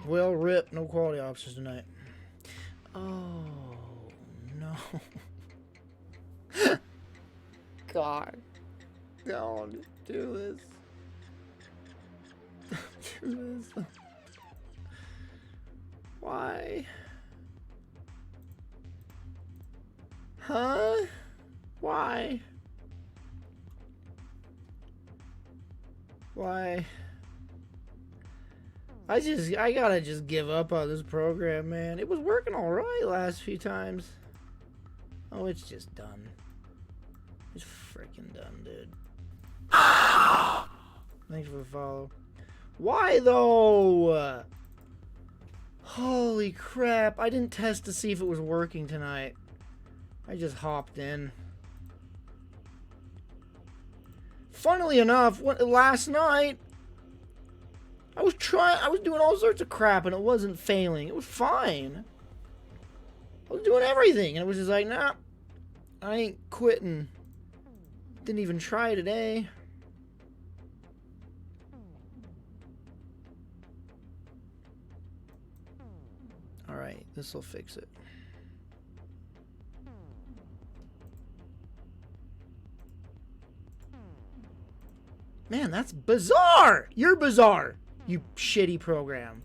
Well, rip. No quality officers tonight. Oh, no. God. Don't do this. Don't do this. Why? Huh? Why? Why? I gotta just give up on this program, man. It was working alright last few times. Oh, it's just done. It's freaking done, dude. Thanks for the follow. Why, though? Holy crap. I didn't test to see if it was working tonight. I just hopped in. Funnily enough, last night, I was doing all sorts of crap and it wasn't failing. It was fine. I was doing everything and it was just like, nah, I ain't quitting. Didn't even try today. Alright, this'll fix it. Man, that's bizarre! You're bizarre, you shitty program.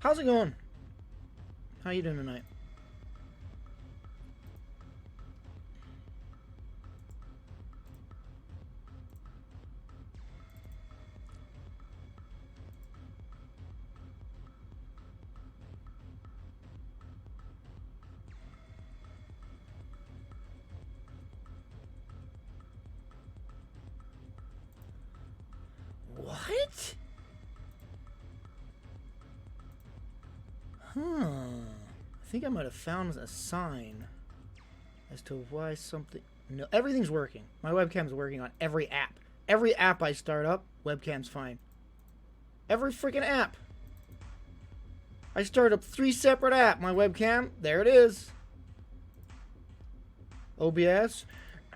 How's it going? How you doing tonight? What? I think I might have found a sign as to why something... No, everything's working. My webcam's working on every app. Every app I start up, webcam's fine. Every freaking app. I start up 3 separate apps. My webcam, there it is. OBS.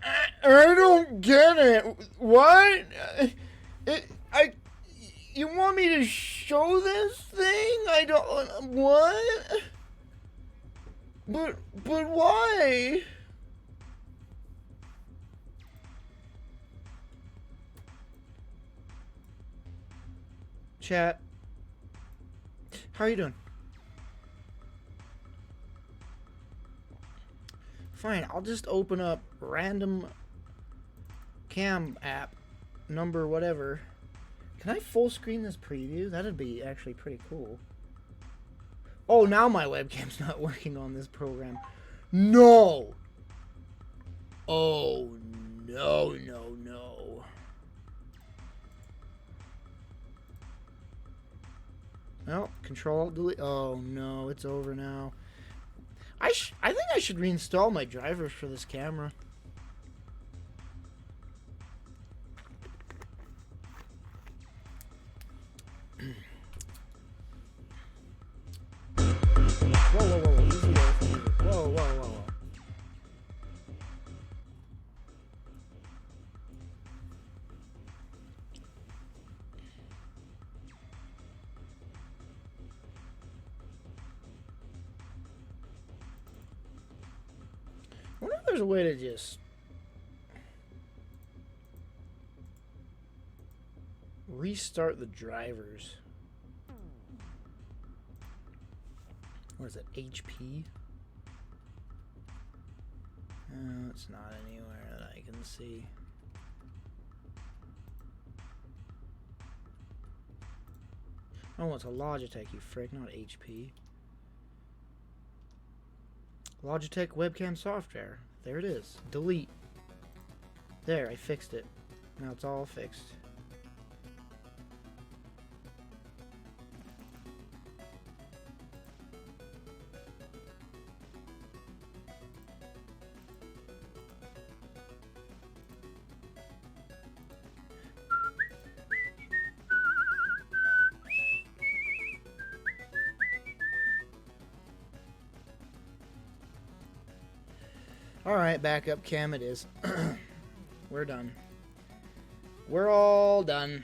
I don't get it. What? You want me to show this thing? I don't... What? But why? Chat. How are you doing? Fine, I'll just open up random cam app number whatever. Can I full screen this preview? That'd be actually pretty cool. Oh, now my webcam's not working on this program. No! Oh, no. Well, control delete. Oh, no, it's over now. I think I should reinstall my drivers for this camera. Whoa. Easy there. Whoa. I wonder if there's a way to just restart the drivers. What is it, HP? It's not anywhere that I can see. Oh, it's a Logitech, you frick, not HP. Logitech webcam software. There it is. Delete. There, I fixed it. Now it's all fixed. Alright, backup cam it is. We're done. We're all done.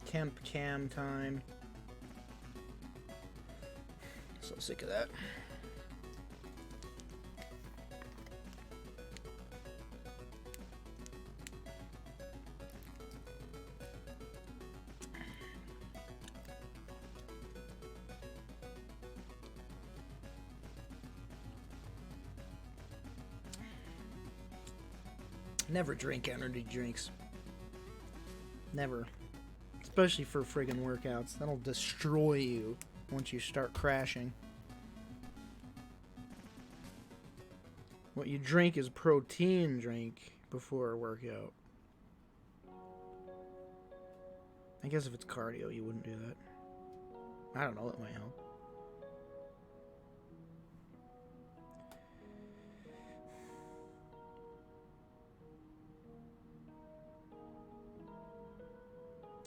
Temp cam time. So sick of that. Never drink energy drinks. Never. Especially for friggin' workouts. That'll destroy you once you start crashing. What you drink is protein drink before a workout. I guess if it's cardio, you wouldn't do that. I don't know, it might help.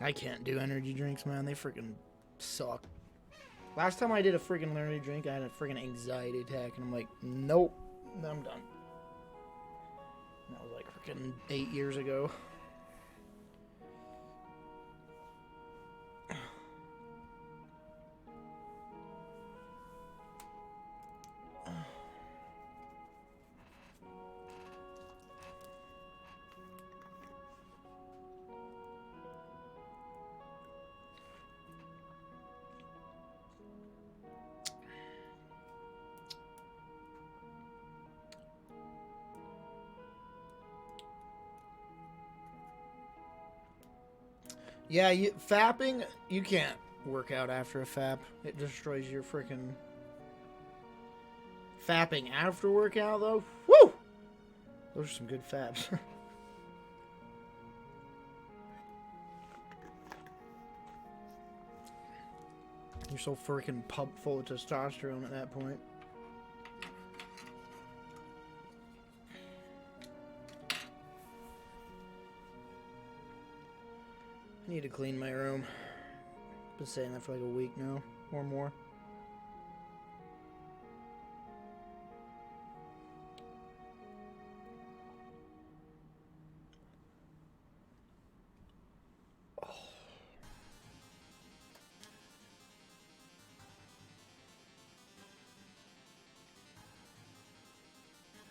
I can't do energy drinks, man. They freaking suck. Last time I did a freaking energy drink, I had a freaking anxiety attack, and I'm like, nope, I'm done. That was like freaking 8 years ago. Yeah, fapping, you can't work out after a fap. It destroys your freaking... Fapping after workout, though? Woo! Those are some good faps. You're so freaking pumped full of testosterone at that point. I need to clean my room. Been saying that for like a week now, or more.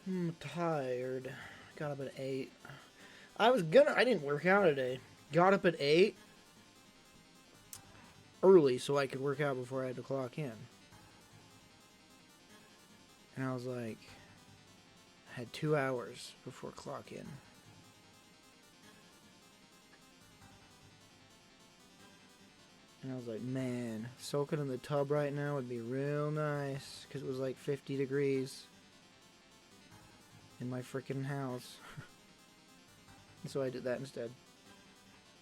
I'm tired. Got up at 8. I didn't work out today. Got up at 8 early so I could work out before I had to clock in. And I was like, I had 2 hours before clock in. And I was like, man, soaking in the tub right now would be real nice. Because it was like 50 degrees in my freaking house. And so I did that instead.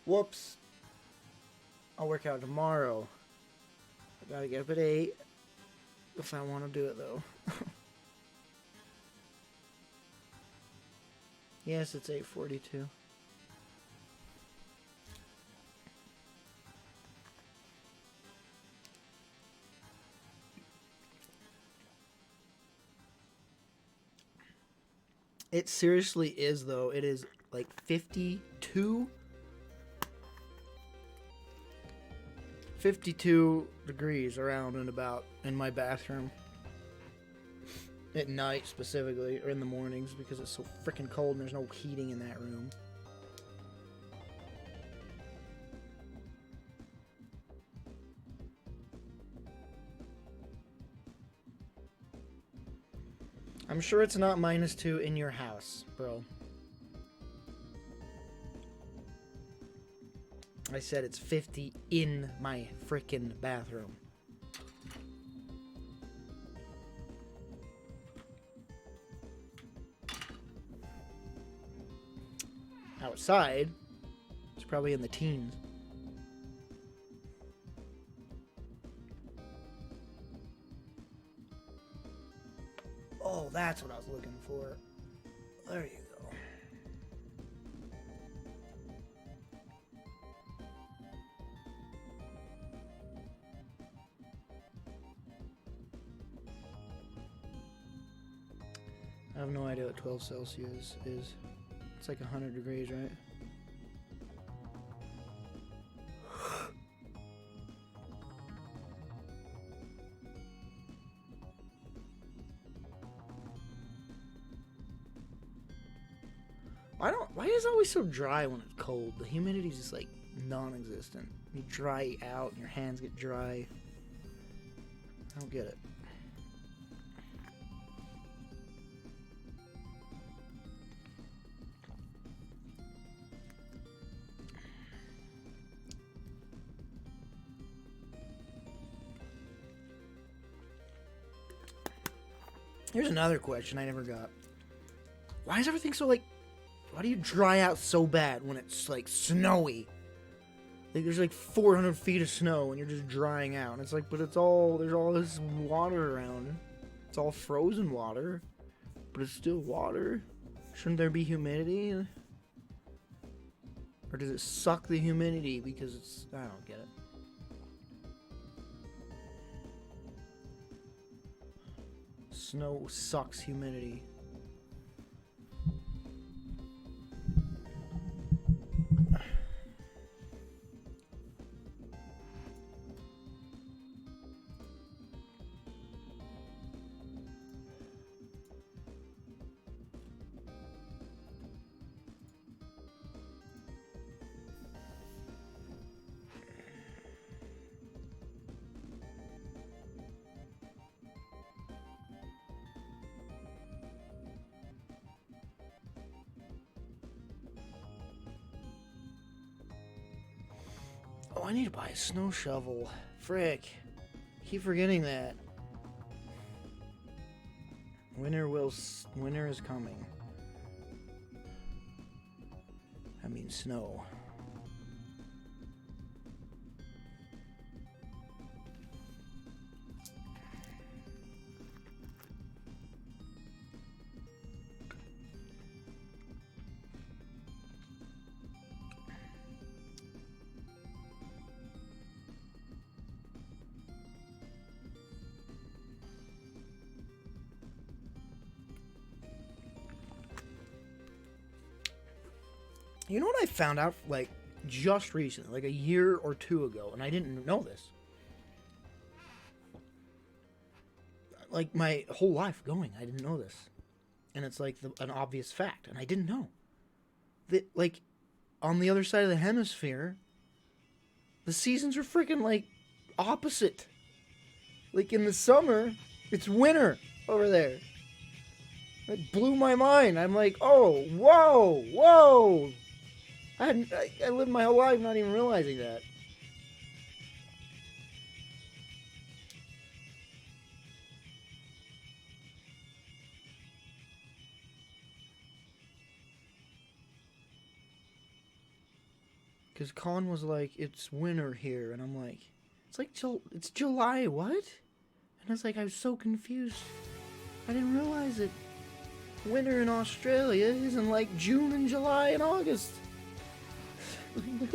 Whoops. I'll work out tomorrow. I gotta get up at 8 if I want to do it, though. Yes, it's 8:42. It seriously is, though. It is like 52 degrees around and about in my bathroom. At night, specifically, or in the mornings, because it's so freaking cold and there's no heating in that room. I'm sure it's not -2 in your house, bro. I said it's 50 in my frickin' bathroom. Outside, it's probably in the teens. Oh, that's what I was looking for. There you go. I have no idea what 12 Celsius is. It's like 100 degrees, right? Why is it always so dry when it's cold? The humidity is just like non-existent. You dry out and your hands get dry. I don't get it. Here's another question I never got. Why is everything so like... Why do you dry out so bad when it's like snowy? Like there's like 400 feet of snow and you're just drying out. And it's like, but it's all... There's all this water around. It's all frozen water. But it's still water. Shouldn't there be humidity? Or does it suck the humidity because it's... I don't get it. Snow sucks humidity. Oh, I need to buy a snow shovel. Frick. Keep forgetting that. Winter is coming. I mean snow. You know what I found out, like, just recently, like a year or two ago, and I didn't know this. Like, my whole life going, I didn't know this. And it's, like, an obvious fact, and I didn't know. That, like, on the other side of the hemisphere, the seasons are freaking, like, opposite. Like, in the summer, it's winter over there. It blew my mind. I'm like, oh, whoa, whoa. I lived my whole life not even realizing that. Because Colin was like, it's winter here. And I'm like, it's July, what? And I was like, I was so confused. I didn't realize that winter in Australia isn't like June and July and August.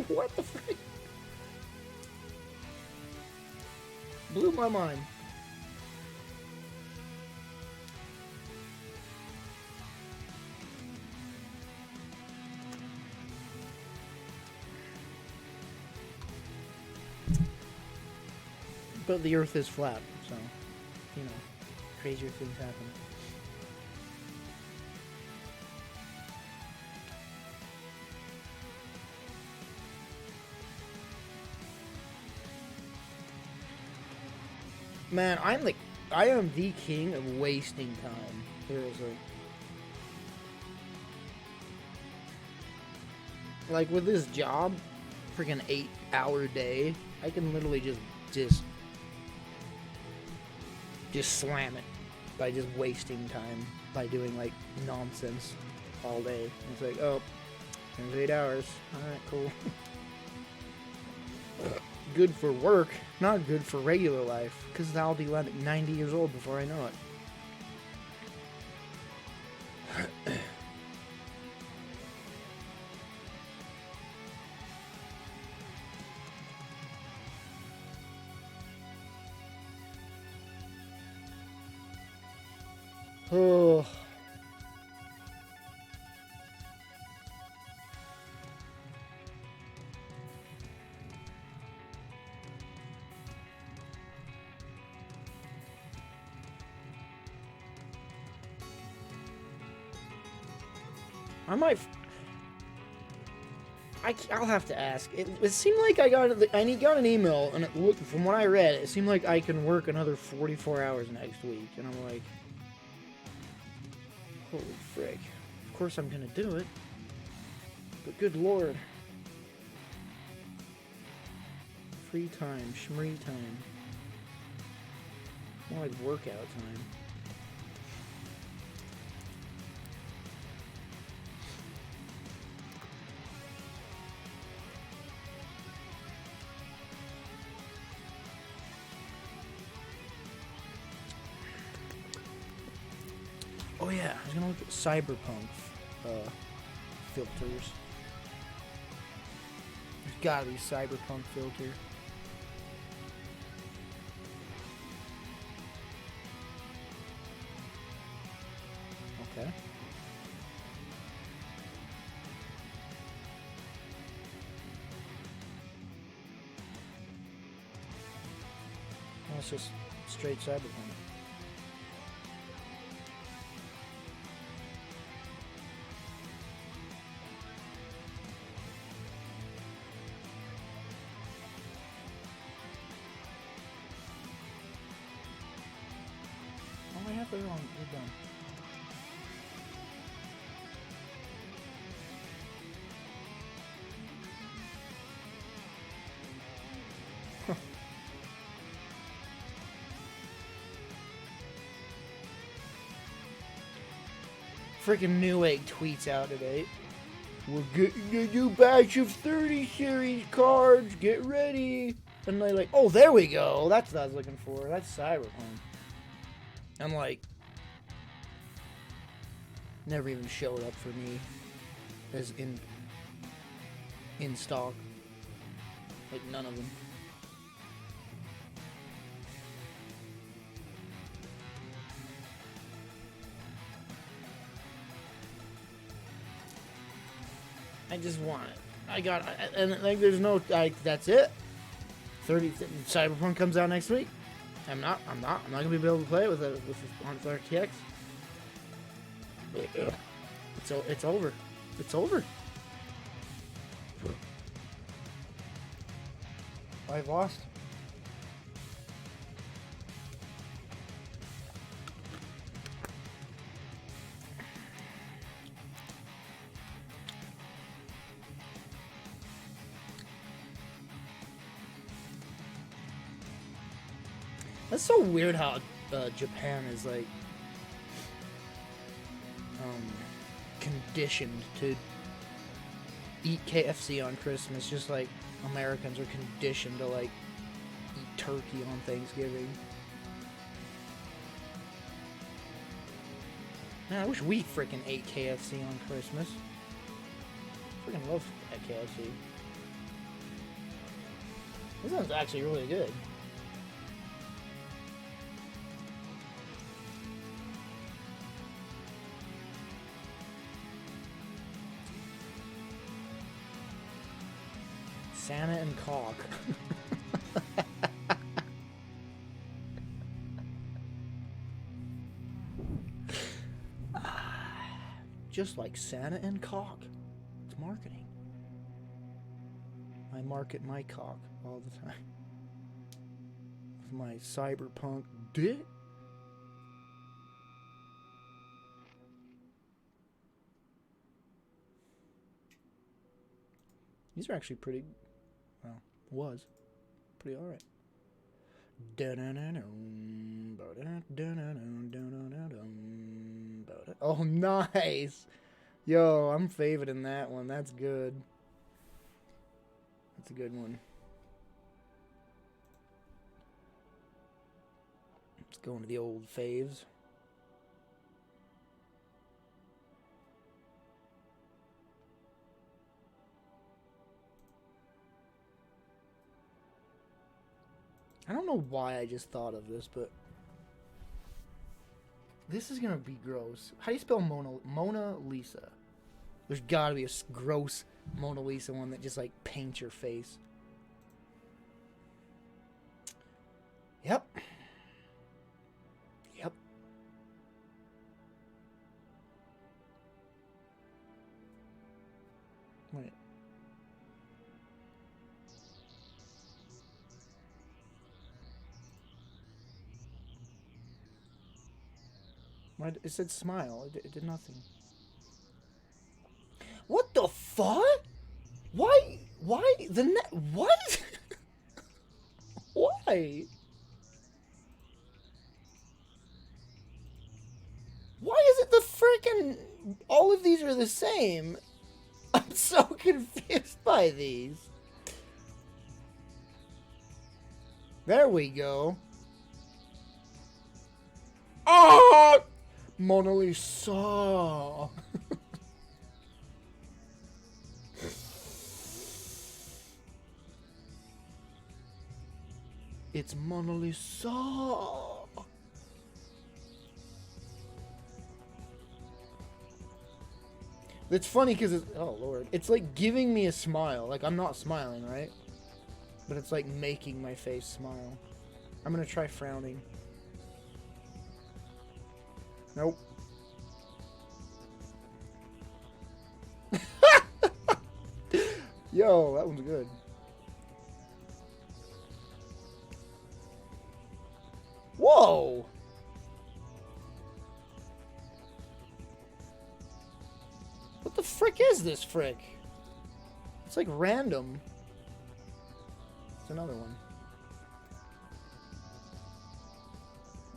What the frick? Blew my mind. But the earth is flat, so, you know, crazier things happen. Man, I am the king of wasting time. Seriously. Like with this job, freaking 8-hour day, I can literally just slam it by just wasting time by doing like nonsense all day. And it's like, oh, there's 8 hours. All right, cool. Good for work, not good for regular life, because I'll be like 90 years old before I know it. Oh. I'll have to ask. It seemed like I got an email, and it looked, from what I read, it seemed like I can work another 44 hours next week, and I'm like, holy frick. Of course I'm gonna do it, but good lord. Free time, schmree time. More like workout time. Oh yeah, I was gonna look at cyberpunk filters. There's gotta be cyberpunk filter. Okay. Well, it's just straight cyberpunk. We're done. Freaking Newegg tweets out today. We're getting a new batch of 30 series cards. Get ready. And they're like, oh, there we go. That's what I was looking for. That's Cyberpunk. I'm like, never even showed up for me as in stock. Like, none of them. I just want it. I got it. And like, there's no, like, that's it. 30 Cyberpunk comes out next week. I'm not gonna be able to play it with on RTX. It's over. It's over. I've lost. That's so weird how Japan is like conditioned to eat KFC on Christmas, just like Americans are conditioned to like eat turkey on Thanksgiving. Man, I wish we freaking ate KFC on Christmas. Freaking love that KFC. This one's actually really good. Santa and Cock. Just like Santa and Cock. It's marketing. I market my cock all the time. With my cyberpunk dick. These are actually pretty Well, was. Pretty alright. Oh, nice! Yo, I'm favoriting that one. That's good. That's a good one. Let's go into the old faves. I don't know why I just thought of this, but this is gonna be gross. How do you spell Mona Lisa? There's gotta be a gross Mona Lisa one that just like paints your face. Yep. Yep. Wait. It said smile. It did nothing. What the fuck? Why? The net? What? Why? Why is it the freaking... All of these are the same? I'm so confused by these. There we go. Oh! Mona Lisa. It's Mona Lisa. It's funny because it's... Oh, Lord. It's like giving me a smile. Like, I'm not smiling, right? But it's like making my face smile. I'm going to try frowning. Nope. Yo, that one's good. Whoa! What the frick is this frick? It's like random. It's another one.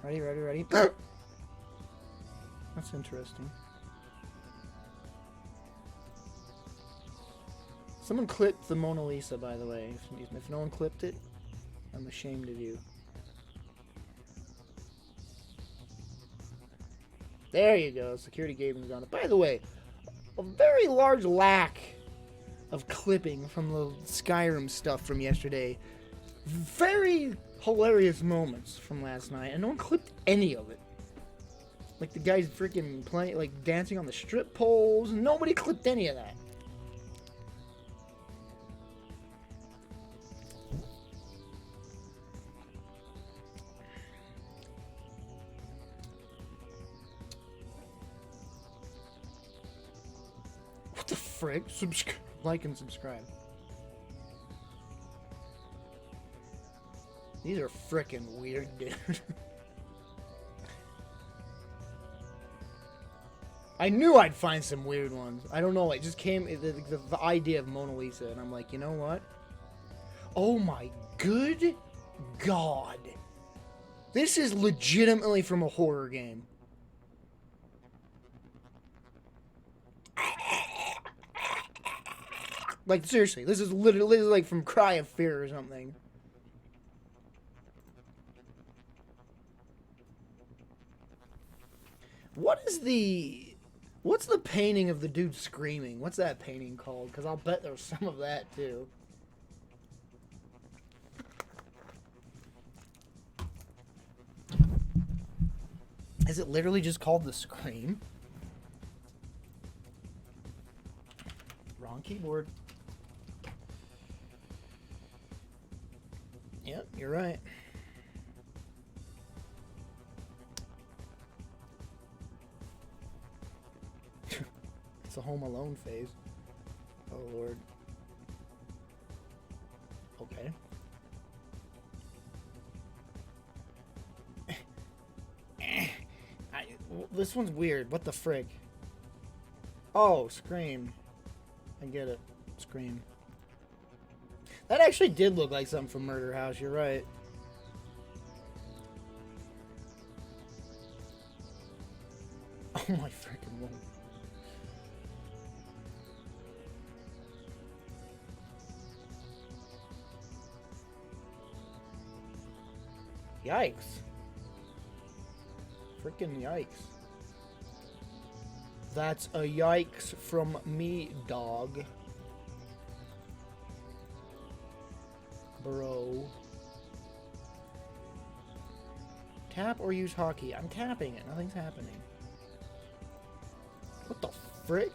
Ready? That's interesting. Someone clipped the Mona Lisa, by the way. If no one clipped it, I'm ashamed of you. There you go. Security gaming's on it. By the way, a very large lack of clipping from the Skyrim stuff from yesterday. Very hilarious moments from last night, and no one clipped any of it. Like the guys freaking playing, like dancing on the strip poles. Nobody clipped any of that. What the frick? Like and subscribe. These are frickin' weird, dude. I knew I'd find some weird ones. I don't know. It just came, the idea of Mona Lisa, and I'm like, you know what? Oh my good God. This is legitimately from a horror game. Like, seriously, this is literally like from Cry of Fear or something. What's the painting of the dude screaming? What's that painting called? Because I'll bet there's some of that, too. Is it literally just called The Scream? Wrong keyboard. Yep, you're right. It's a Home Alone phase. Oh, Lord. Okay. This one's weird. What the frig? Oh, Scream. I get it. Scream. That actually did look like something from Murder House, you're right. Oh my freaking lord. Yikes. Freaking yikes. That's a yikes from me, dog. Bro. Tap or use hotkey? I'm tapping it. Nothing's happening. What the frick?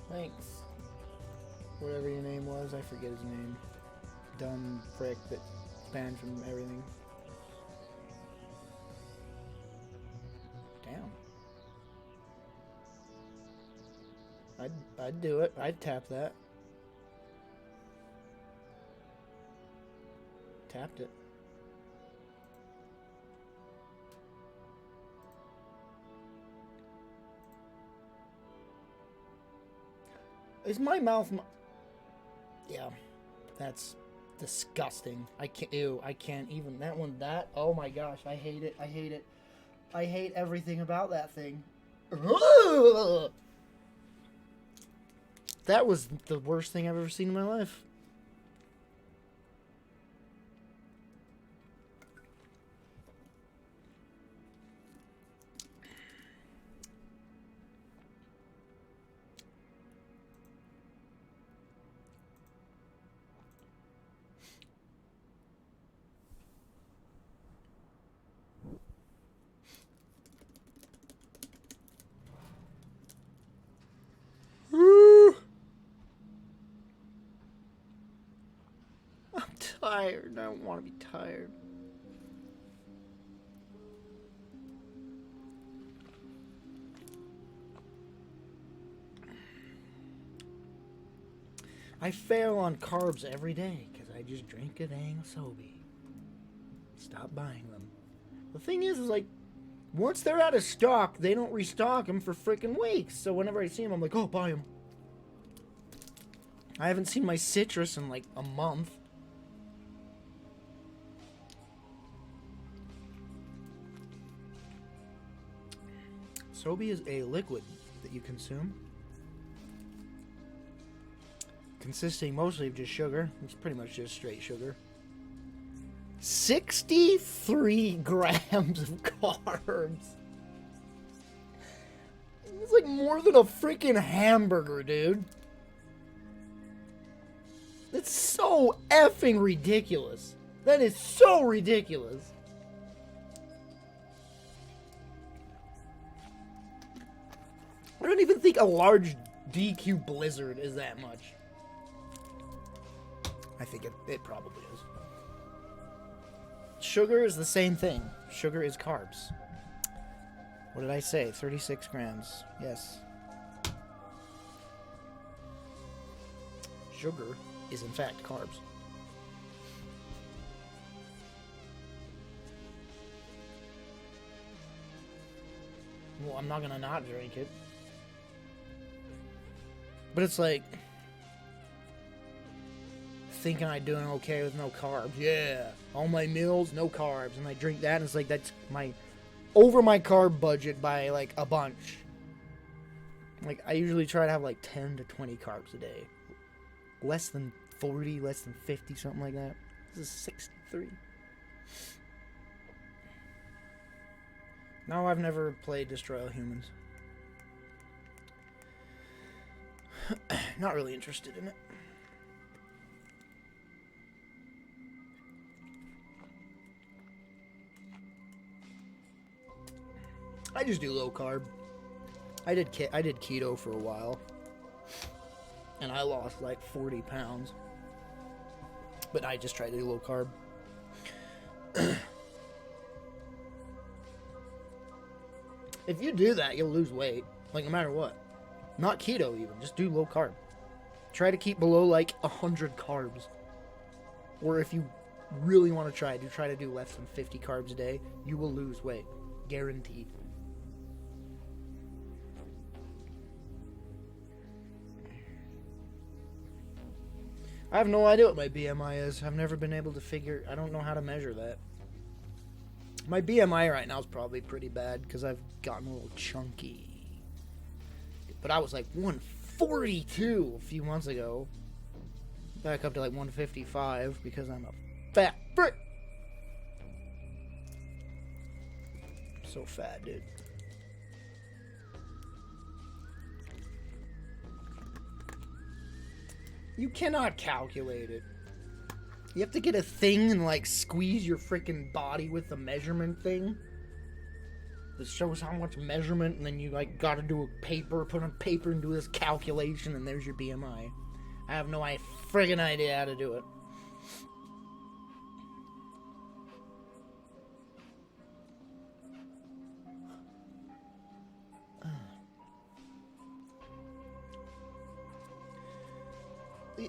Thanks. Whatever your name was, I forget his name. Dumb frick that banned from everything. Damn. I'd do it. I'd tap that. Tapped it. Is my mouth... Yeah. That's disgusting. I can't... Ew. I can't even... That one... That... Oh my gosh. I hate it. I hate it. I hate everything about that thing. Ugh! That was the worst thing I've ever seen in my life. Tired. I don't want to be tired. I fail on carbs every day because I just drink a dang Sobe. Stop buying them. The thing is like, once they're out of stock, they don't restock them for freaking weeks. So whenever I see them, I'm like, oh, buy them. I haven't seen my citrus in like a month. Sobe is a liquid that you consume, consisting mostly of just sugar. It's pretty much just straight sugar. 63 grams of carbs. It's like more than a freaking hamburger, dude. That's so effing ridiculous. That is so ridiculous. I don't even think a large DQ Blizzard is that much. I think it probably is. Sugar is the same thing. Sugar is carbs. What did I say? 36 grams. Yes. Sugar is in fact carbs. Well, I'm not gonna not drink it. But it's like thinking I'm doing okay with no carbs. Yeah, all my meals, no carbs, and I drink that, and it's like that's over my carb budget by like a bunch. Like I usually try to have like 10 to 20 carbs a day, less than 40, less than 50, something like that. This is 63. No, I've never played Destroy All Humans. Not really interested in it. I just do low carb. I did keto for a while, and I lost like 40 pounds. But I just try to do low carb. If you do that, you'll lose weight, like no matter what. Not keto even, just do low carb. Try to keep below like 100 carbs. Or if you really want to try to do less than 50 carbs a day, you will lose weight. Guaranteed. I have no idea what my BMI is. I've never been able to figure... I don't know how to measure that. My BMI right now is probably pretty bad because I've gotten a little chunky. But I was like 142 a few months ago. Back up to like 155 because I'm a fat frick. So fat, dude. You cannot calculate it. You have to get a thing and like squeeze your freaking body with the measurement thing that shows how much measurement, and then you like gotta do a paper, put on paper and do this calculation, and there's your BMI. I have no friggin' idea how to do it.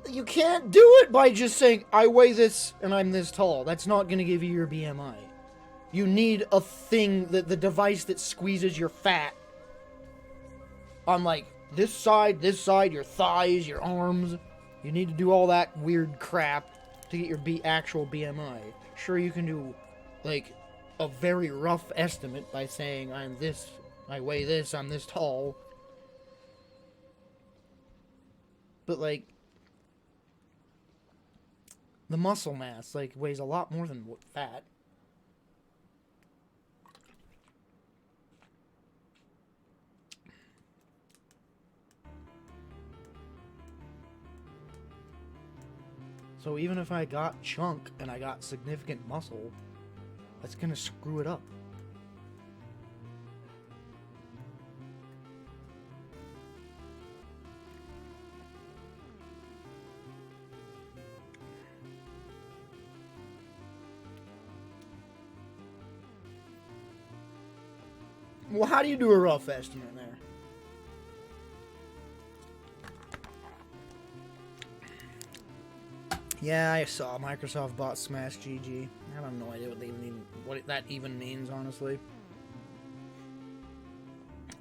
You can't do it by just saying, I weigh this and I'm this tall. That's not going to give you your BMI. You need a thing, the device that squeezes your fat on like this side, your thighs, your arms. You need to do all that weird crap to get your actual BMI. Sure, you can do like a very rough estimate by saying I'm this, I weigh this, I'm this tall. But like, the muscle mass, like, weighs a lot more than fat. So even if I got chunk and I got significant muscle, that's gonna screw it up. Well, how do you do a rough estimate there? Yeah, I saw Microsoft bought Smash GG. I have no idea what that even means, honestly.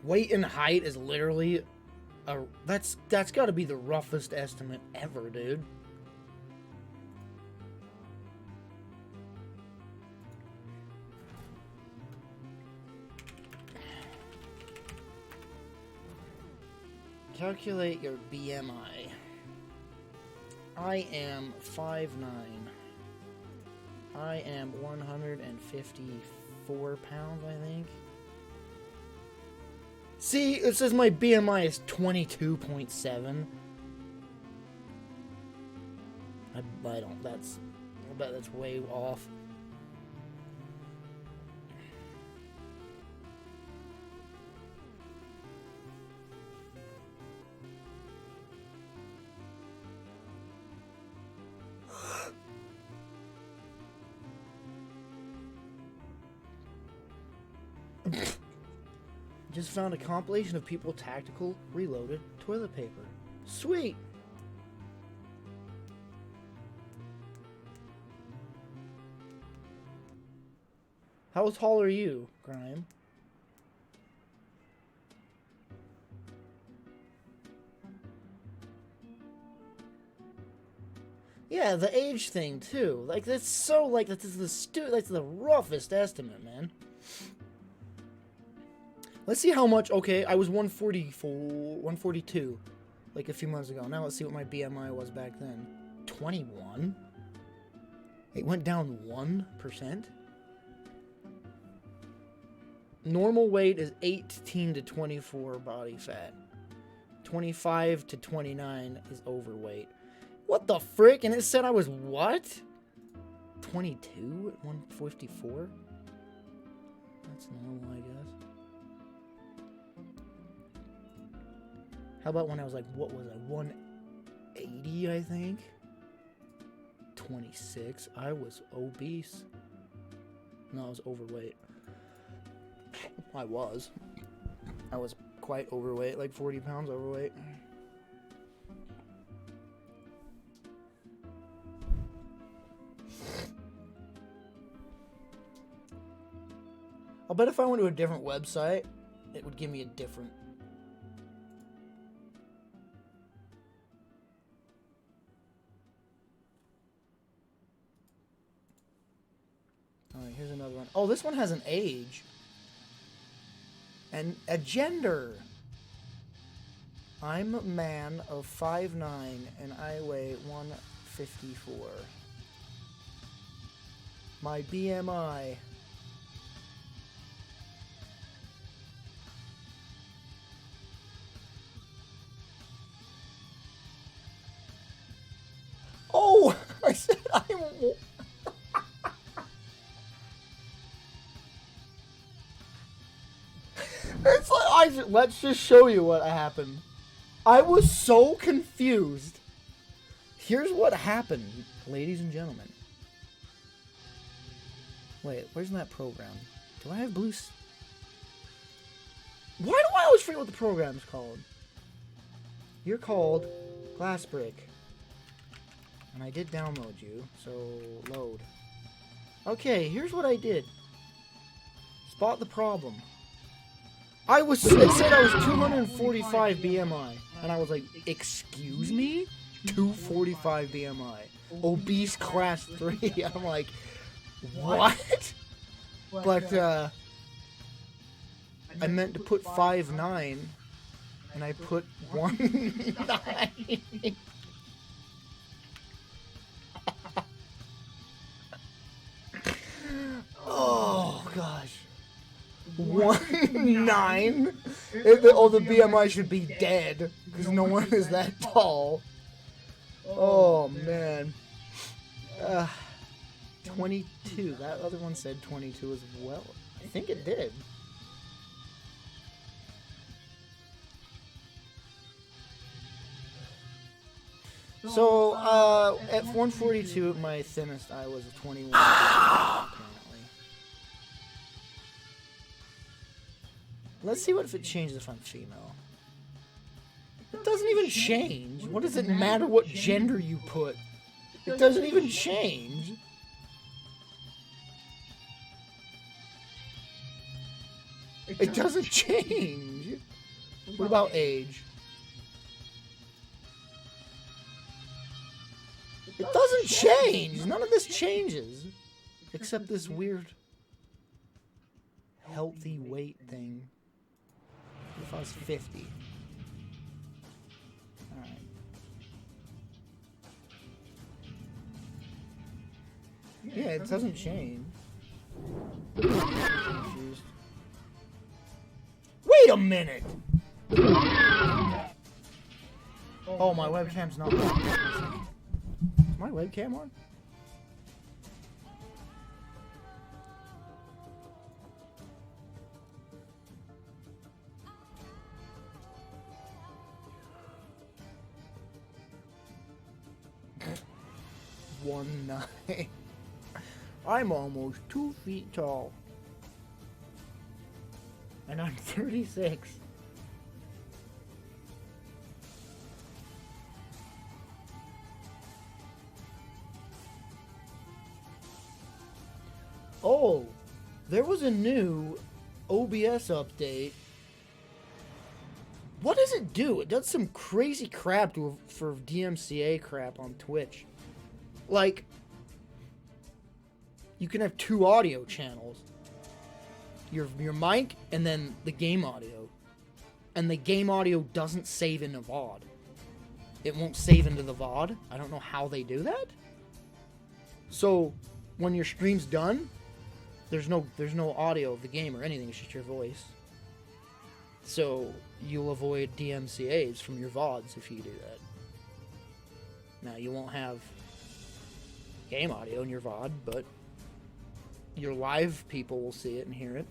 Weight and height is literally that's got to be the roughest estimate ever, dude. Calculate your BMI. I am 5'9". I am 154 pounds, I think. See, it says my BMI is 22.7. I bet that's way off. Just found a compilation of people tactical reloaded toilet paper. Sweet! How tall are you, Grime? Yeah, the age thing too. Like that's so like that's the roughest estimate, man. Let's see how much. Okay, I was 142 like a few months ago. Now let's see what my BMI was back then. 21? It went down 1%? Normal weight is 18 to 24 body fat. 25 to 29 is overweight. What the frick? And it said I was what? 22 at 154? That's normal, I guess. How about when I was like, what was I, 180, I think? 26. I was obese. No, I was overweight. I was quite overweight, like 40 pounds overweight. I'll bet if I went to a different website, it would give me a different... Alright, here's another one. Oh, this one has an age. And a gender. I'm a man of 5'9", and I weigh 154. My BMI. Oh! I said I'm... It's like, let's just show you what happened. I was so confused. Here's what happened, ladies and gentlemen. Wait, where's that program? Do I have blue... Why do I always forget what the program's called? You're called Glassbrick. And I did download you, so load. Okay, here's what I did. Spot the problem. It said I was 245 BMI. And I was like, excuse me? 245 BMI. Obese class 3. I'm like, what? But, I meant to put 5'9", and I put 1'9". Oh, gosh. 1'9"? The BMI should be dead, because no one is that tall. Oh, man. 22. That other one said 22 as well. I think it did. So, at 142, my thinnest I was 21. Apparently. Let's see what if it changes if I'm female. It doesn't even change. What does it matter what gender you put? It doesn't even change. It doesn't change. What about age? It doesn't change. None of this changes. Except this weird healthy weight thing. What if I was 50? Alright. Yeah, it doesn't change. Confused. Wait a minute! Oh, my webcam's not on. Is my webcam on? One nine. I'm almost 2 feet tall. And I'm 36. Oh, there was a new OBS update. What does it do? It does some crazy crap for DMCA crap on Twitch. Like, you can have 2 audio channels. Your mic and then the game audio. And the game audio doesn't save into VOD. It won't save into the VOD. I don't know how they do that. So, when your stream's done, there's no audio of the game or anything, it's just your voice. So, you'll avoid DMCAs from your VODs if you do that. Now, you won't have game audio in your VOD, but your live people will see it and hear it.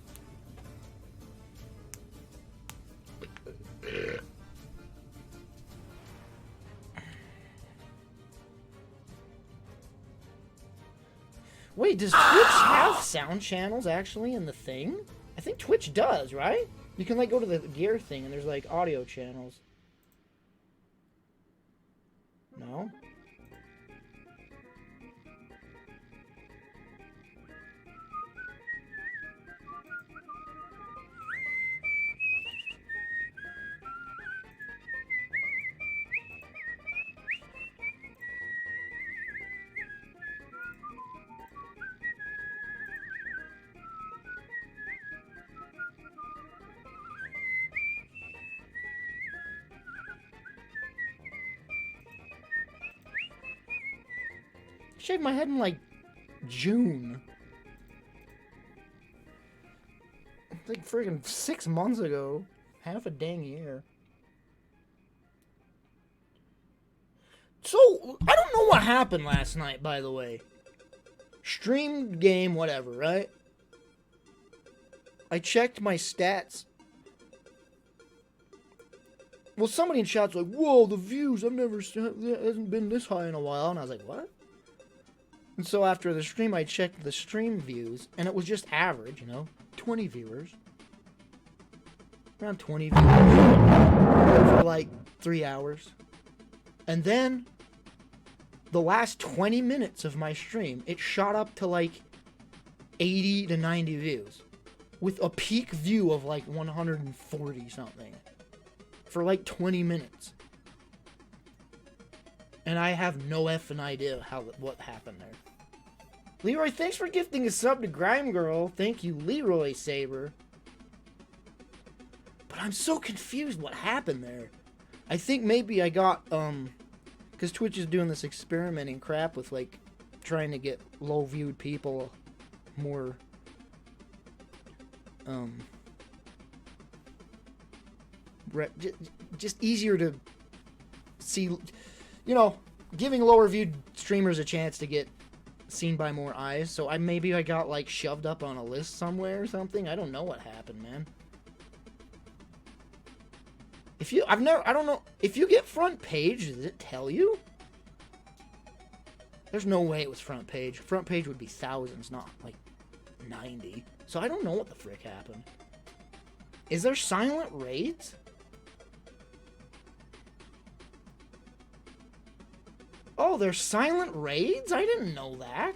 Wait, does Twitch have sound channels actually in the thing? I think Twitch does, right? You can like go to the gear thing and there's like audio channels. No? shaved my head in like June. Like friggin' 6 months ago. Half a dang year. So, I don't know what happened last night, by the way. Stream, game, whatever, right? I checked my stats. Well, somebody in chat's like, whoa, the views, it hasn't been this high in a while. And I was like, what? And so after the stream, I checked the stream views, and it was just average, you know? 20 viewers. Around 20 viewers. For like 3 hours. And then, the last 20 minutes of my stream, it shot up to like 80 to 90 views. With a peak view of like 140 something. For like 20 minutes. And I have no effing idea what happened there. Leroy, thanks for gifting a sub to Grime Girl. Thank you, Leroy Saber. But I'm so confused what happened there. I think maybe I got, because Twitch is doing this experimenting crap with, like, trying to get low-viewed people more, just easier to see, you know, giving lower-viewed streamers a chance to get seen by more eyes. So maybe I got, like, shoved up on a list somewhere or something. I don't know what happened, man. I don't know, if you get front page, does it tell you? There's no way it was front page. Front page would be thousands, not like 90. So I don't know what the frick happened. Is there silent raids? Oh, there's silent raids? I didn't know that.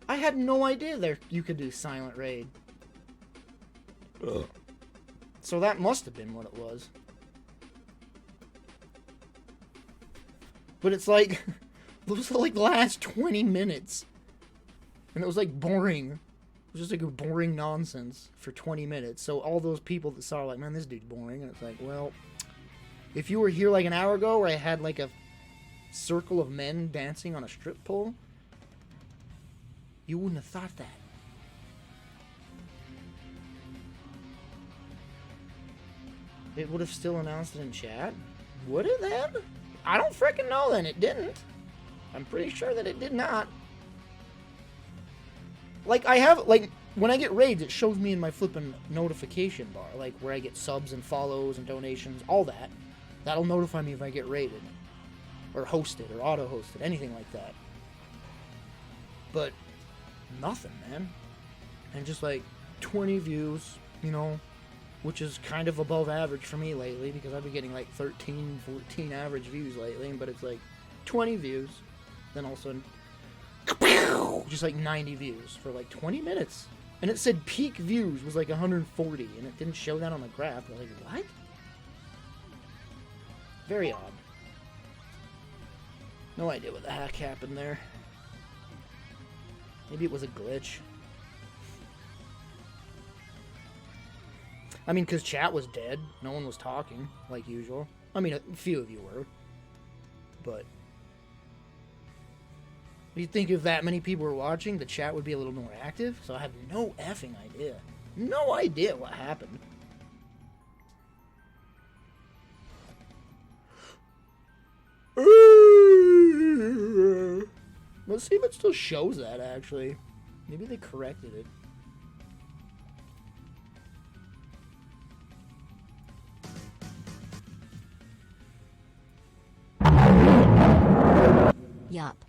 I had no idea you could do silent raid. Ugh. So that must have been what it was. But it's like, those are like the last 20 minutes. And it was like boring. It was just like a boring nonsense for 20 minutes. So all those people that saw like, man, this dude's boring. And it's like, well, if you were here like an hour ago where I had like a circle of men dancing on a strip pole, you wouldn't have thought that. It would have still announced it in chat? Would it then? I don't frickin' know then. It didn't. I'm pretty sure that it did not. Like, when I get raids, it shows me in my flippin' notification bar. Like, where I get subs and follows and donations, all that. That'll notify me if I get raided. Or hosted, or auto-hosted, anything like that. But, nothing, man. And just like, 20 views, you know, which is kind of above average for me lately, because I've been getting like 13, 14 average views lately, but it's like 20 views, then all of a sudden, just like 90 views for like 20 minutes. And it said peak views was like 140, and it didn't show that on the graph. I was like, what? Very odd. No idea what the heck happened there. Maybe it was a glitch. I mean, because chat was dead. No one was talking, like usual. I mean, a few of you were. But you'd think if that many people were watching, the chat would be a little more active. So I have no effing idea. No idea what happened. Let's see if it still shows that, actually. Maybe they corrected it. Yup.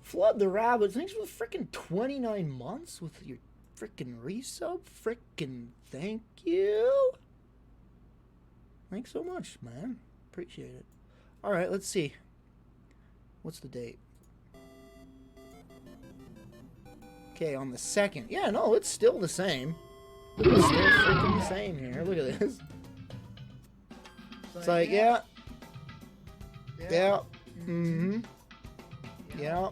Flood the Rabbit, thanks for the frickin' 29 months with your frickin' resub. Frickin' thank you. Thanks so much, man. Appreciate it. Alright, let's see. What's the date? Okay, on the 2nd. Yeah, no, it's still the same. It's still freaking the same here. Look at this. It's like, yeah. Yeah. Mm-hmm. Yeah.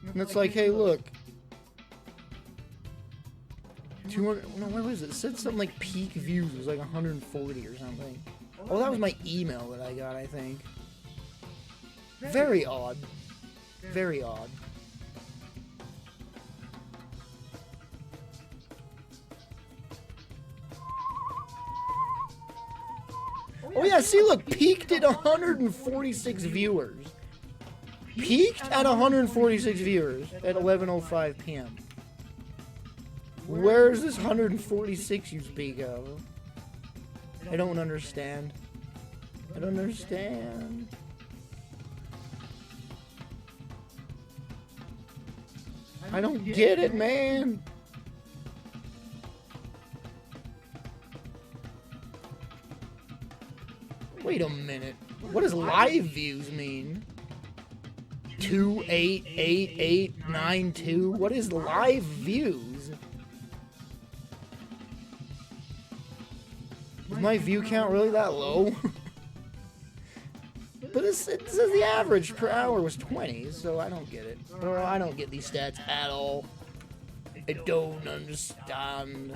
And it's like, hey, look. 200, no, what was it? It said something like peak views was like 140 or something. Oh, that was my email that I got, I think. Very odd. Very odd. Oh yeah, see, look, peaked at 146 viewers. Peaked at 146 viewers at 11:05 p.m. Where's this 146 you speak of? I don't understand. I don't understand. I don't get it, man. Wait a minute. What does live views mean? 2888892. What is live views? Is my view count really that low? But it says the average per hour was 20, so I don't get it. Or I don't get these stats at all. I don't understand.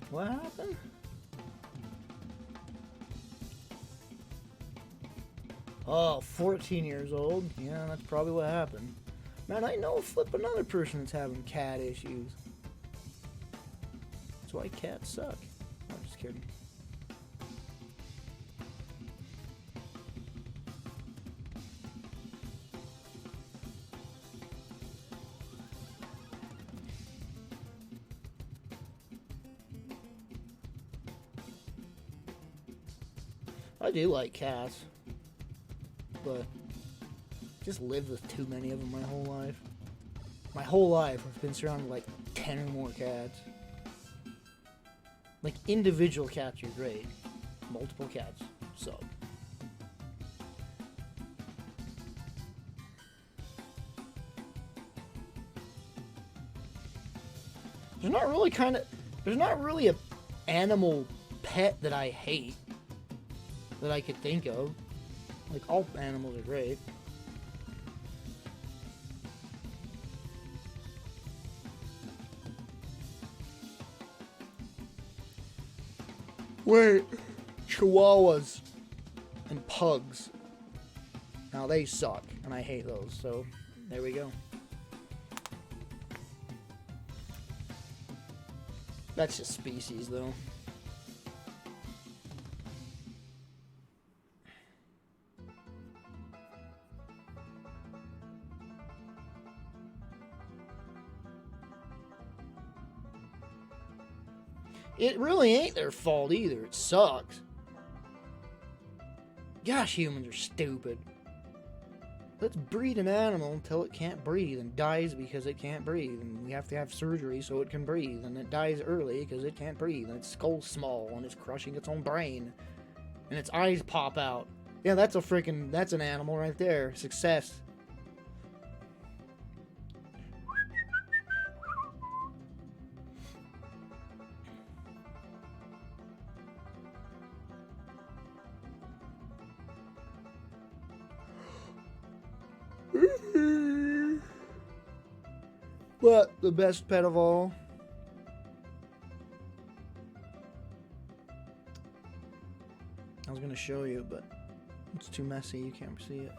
What happened? Oh, 14 years old. Yeah, that's probably what happened. Man, I know another person that's having cat issues. That's why cats suck. I'm just kidding. I do like cats, but just lived with too many of them my whole life. My whole life I've been surrounded by like 10 or more cats. Like individual cats are great. Multiple cats suck. There's not really a animal pet that I hate that I could think of. Like, all animals are great. Wait, Chihuahuas and pugs. Now they suck, and I hate those, so there we go. That's just species, though. It really ain't their fault either. It sucks. Gosh, humans are stupid. Let's breed an animal until it can't breathe and dies because it can't breathe. And we have to have surgery so it can breathe. And it dies early because it can't breathe. And its skull's small and it's crushing its own brain. And its eyes pop out. Yeah, that's an animal right there. Success. But the best pet of all, I was gonna show you, but it's too messy, you can't see it.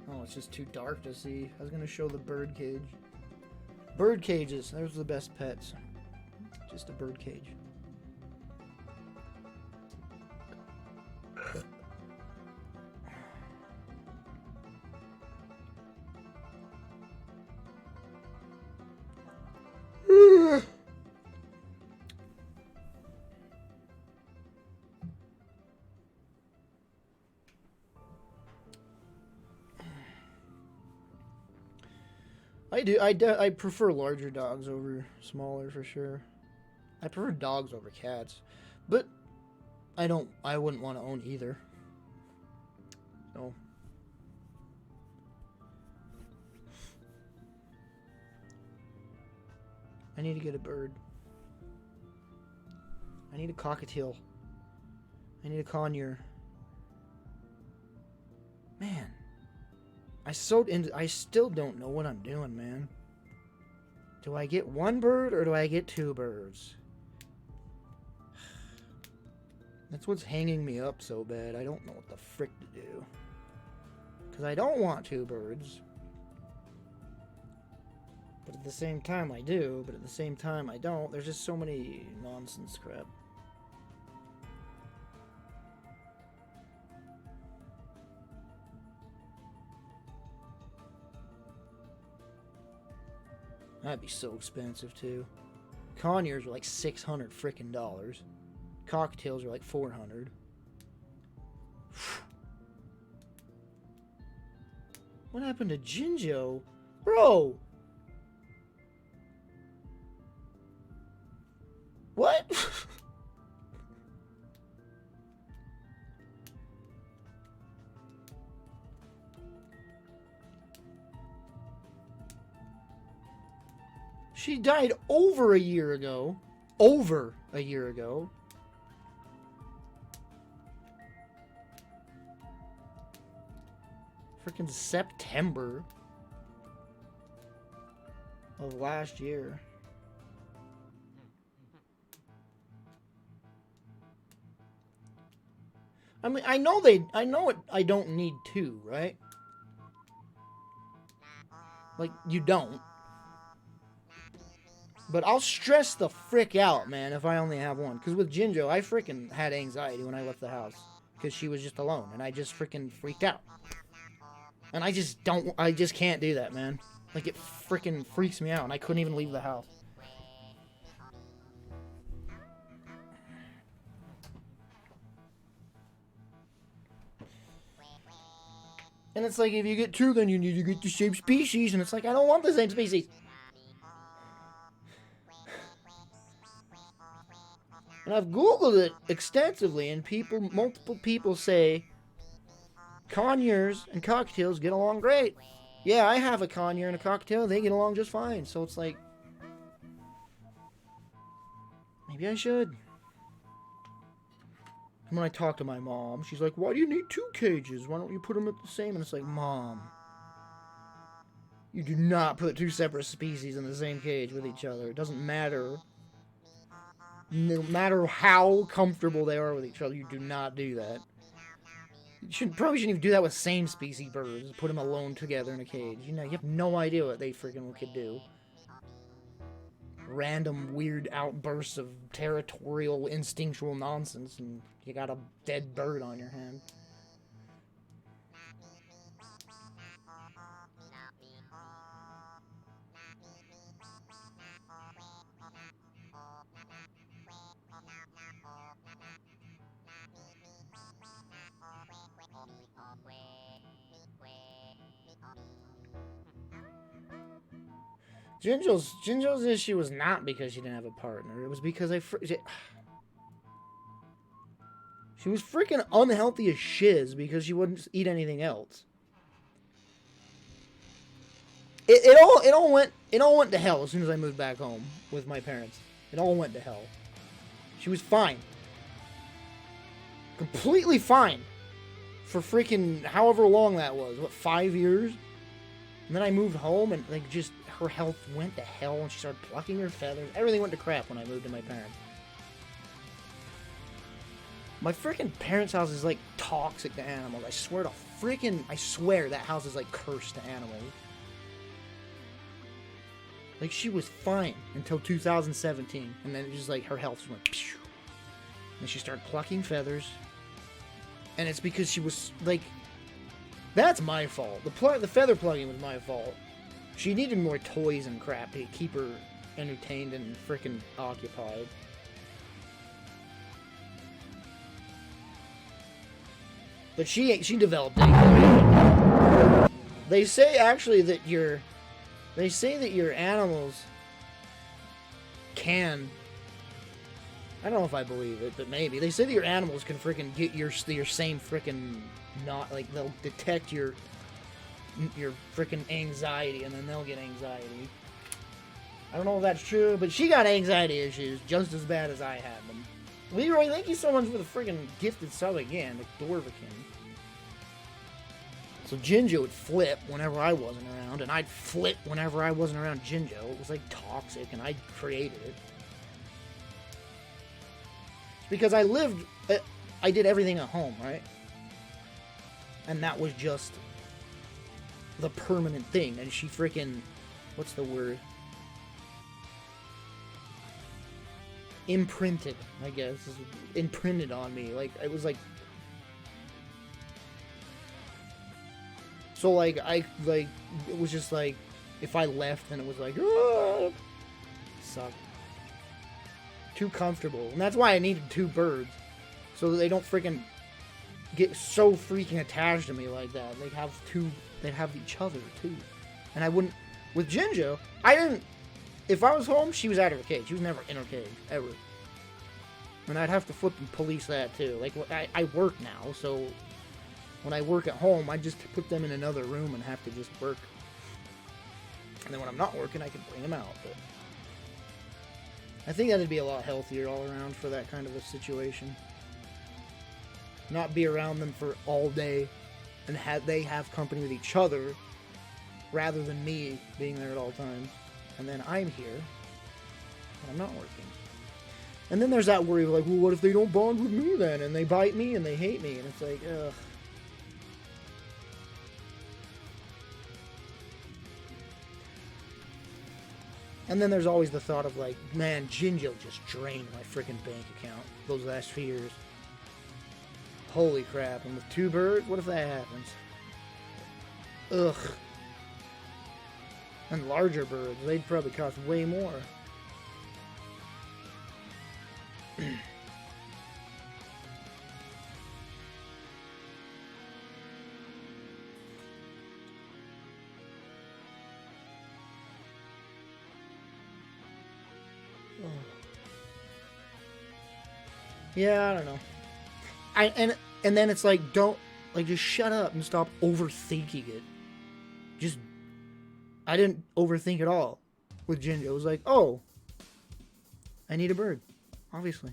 Oh, it's just too dark to see. I was gonna show the bird cage. Bird cages, there's the best pets. Just a bird cage. I prefer larger dogs over smaller for sure. I prefer dogs over cats, but I wouldn't want to own either. So I need to get a bird. I need a cockatiel. I need a conure. Man. I still don't know what I'm doing, man. Do I get one bird or do I get two birds? That's what's hanging me up so bad. I don't know what the frick to do. Because I don't want two birds. But at the same time I do. But at the same time I don't. There's just so many nonsense crap. That'd be so expensive too. Conures are like $600 frickin' dollars. Cocktails are like $400. What happened to Jinjo? Bro! What? She died over a year ago. Over a year ago. Freaking September of last year. I mean, I know it, I don't need two, right? Like, you don't. But I'll stress the frick out, man, if I only have one. Because with Jinjo, I freaking had anxiety when I left the house. Because she was just alone. And I just freaking freaked out. And I just can't do that, man. Like, it freaking freaks me out. And I couldn't even leave the house. And it's like, if you get two, then you need to get the same species. And it's like, I don't want the same species. And I've Googled it extensively, and multiple people say conures and cocktails get along great. Yeah, I have a conure and a cocktail, they get along just fine. So it's like, maybe I should. And when I talk to my mom, she's like, why do you need two cages? Why don't you put them at the same? And it's like, Mom, you do not put two separate species in the same cage with each other. It doesn't matter. No matter how comfortable they are with each other, you do not do that. You probably shouldn't even do that with same species birds. Put them alone together in a cage. You know, you have no idea what they freaking could do. Random weird outbursts of territorial, instinctual nonsense, and you got a dead bird on your hand. Jinjo's issue was not because she didn't have a partner. It was because she was freaking unhealthy as shiz because she wouldn't eat anything else. It all went to hell as soon as I moved back home with my parents. It all went to hell. She was fine. Completely fine. For freaking however long that was. What, 5 years? And then I moved home and like just her health went to hell and she started plucking her feathers. Everything went to crap when I moved to my parents. My freaking parents' house is like toxic to animals. I swear that house is like cursed to animals. Like, she was fine until 2017. And then it just like her health just went pew. And she started plucking feathers. And it's because she was like, that's my fault. The feather plugging was my fault. She needed more toys and crap to keep her entertained and freaking occupied. But she developed it. They say actually that your animals can, I don't know if I believe it, but maybe. They say that your animals can freaking get your same freaking, not like, they'll detect your freaking anxiety and then they'll get anxiety. I don't know if that's true, but she got anxiety issues just as bad as I had them. Leroy, thank you so much for the friggin' gifted sub again, the Dwarvikin. So Jinjo would flip whenever I wasn't around, and I'd flip whenever I wasn't around Jinjo. It was like toxic, and I created it. Because I did everything at home, right? And that was just the permanent thing. And she freaking, what's the word? Imprinted, I guess. Imprinted on me. Like, it was like... So, like, it was just like, if I left, then it was like, ah! Sucked. Too comfortable. And that's why I needed 2 birds. So that they don't freaking get so freaking attached to me like that. They'd have each other, too. And I wouldn't, with Jinjo, if I was home, she was out of her cage. She was never in her cage, ever. And I'd have to flip and police that, too. Like, I work now, so when I work at home, I just put them in another room and have to just work. And then when I'm not working, I can bring them out, but I think that'd be a lot healthier all around for that kind of a situation. Not be around them for all day and they have company with each other rather than me being there at all times. And then I'm here and I'm not working. And then there's that worry of like, well, what if they don't bond with me then? And they bite me and they hate me. And it's like, ugh. And then there's always the thought of like, man, Jinjo just drained my freaking bank account those last few years. Holy crap. And with 2 birds, what if that happens? Ugh. And larger birds, they'd probably cost way more. Yeah, I don't know. And then it's like, just shut up and stop overthinking it. I didn't overthink at all with Jinjo. It was like, oh, I need a bird, obviously.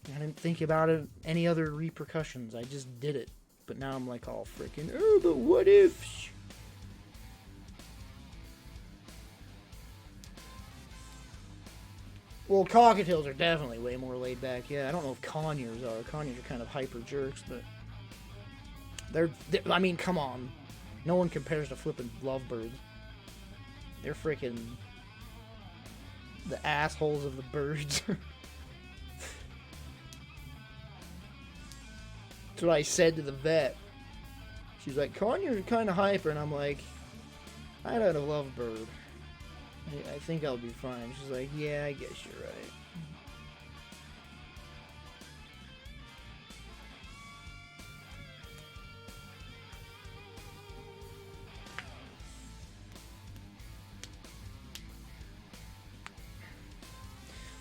I didn't think about it, any other repercussions. I just did it. But now I'm like all freaking, oh, but what if? Well, cockatiels are definitely way more laid back. Yeah, I don't know if conures are. Conures are kind of hyper jerks, but I mean, come on. No one compares to flipping lovebirds. They're freaking the assholes of the birds. That's what I said to the vet. She's like, conures are kind of hyper, and I'm like, I had a lovebird. I think I'll be fine. She's like, yeah, I guess you're right.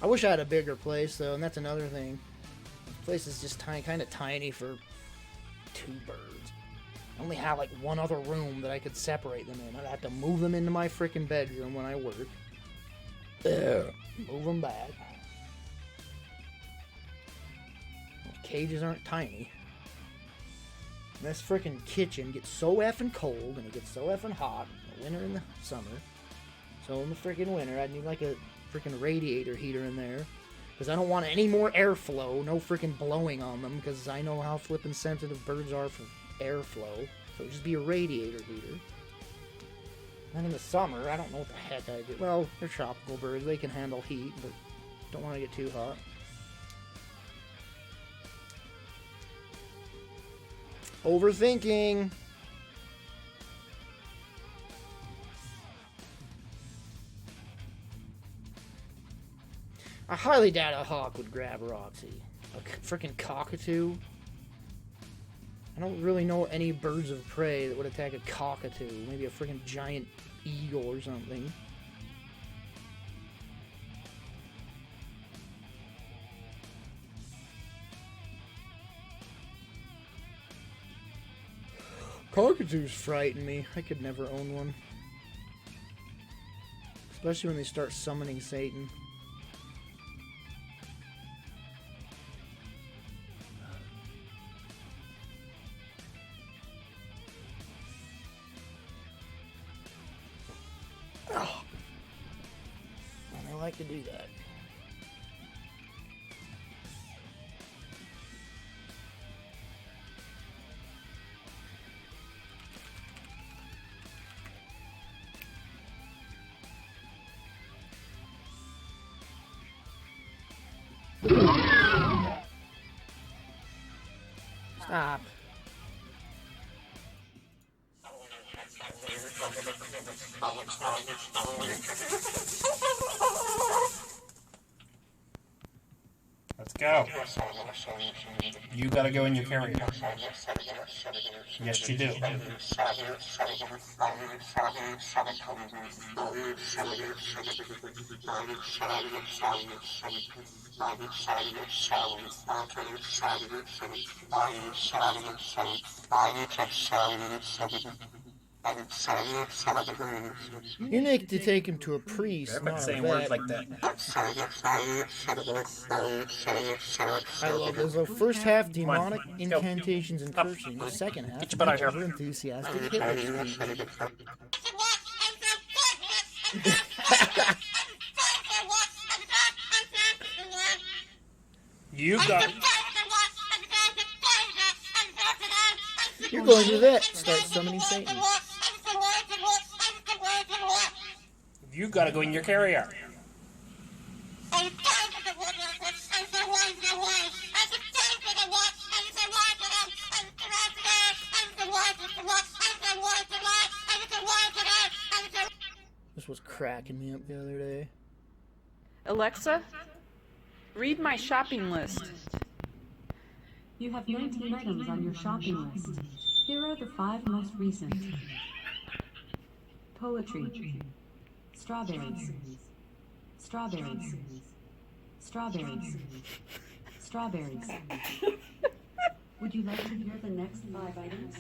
I wish I had a bigger place, though, and that's another thing. This place is just kind of tiny for 2 birds. I only have like 1 other room that I could separate them in. I'd have to move them into my freaking bedroom when I work. Move them back. Cages aren't tiny. And this freaking kitchen gets so effing cold and it gets so effing hot in the winter and the summer. So in the freaking winter, I'd need like a freaking radiator heater in there. Because I don't want any more airflow, no freaking blowing on them, because I know how flippin' sensitive birds are for airflow. So it'd just be a radiator heater. And in the summer, I don't know what the heck I do. Well, they're tropical birds, they can handle heat, but don't want to get too hot. Overthinking. I highly doubt a hawk would grab Roxy. A freaking cockatoo. I don't really know any birds of prey that would attack a cockatoo. Maybe a freaking giant eagle or something. Cockatoos frighten me. I could never own one. Especially when they start summoning Satan. Oh. And I like to do that. Stop. Let's go. You gotta go in your carrier. Yes, you do. You need to take him to a priest, Everybody's not a saying vet. words like that. I love those. So first half demonic Let's go. incantations and cursing. The second half Get your butt out here. over enthusiastic Hitler speech. You got. You're going to that. Start summoning Satan. You gotta go in your carrier. This was cracking me up the other day. Alexa, read my shopping list. You have 19 items on your shopping list. Here are the 5 most recent. Poetry. Strawberries. Strawberries. Strawberries. Strawberries. Would you like to hear the next 5 items?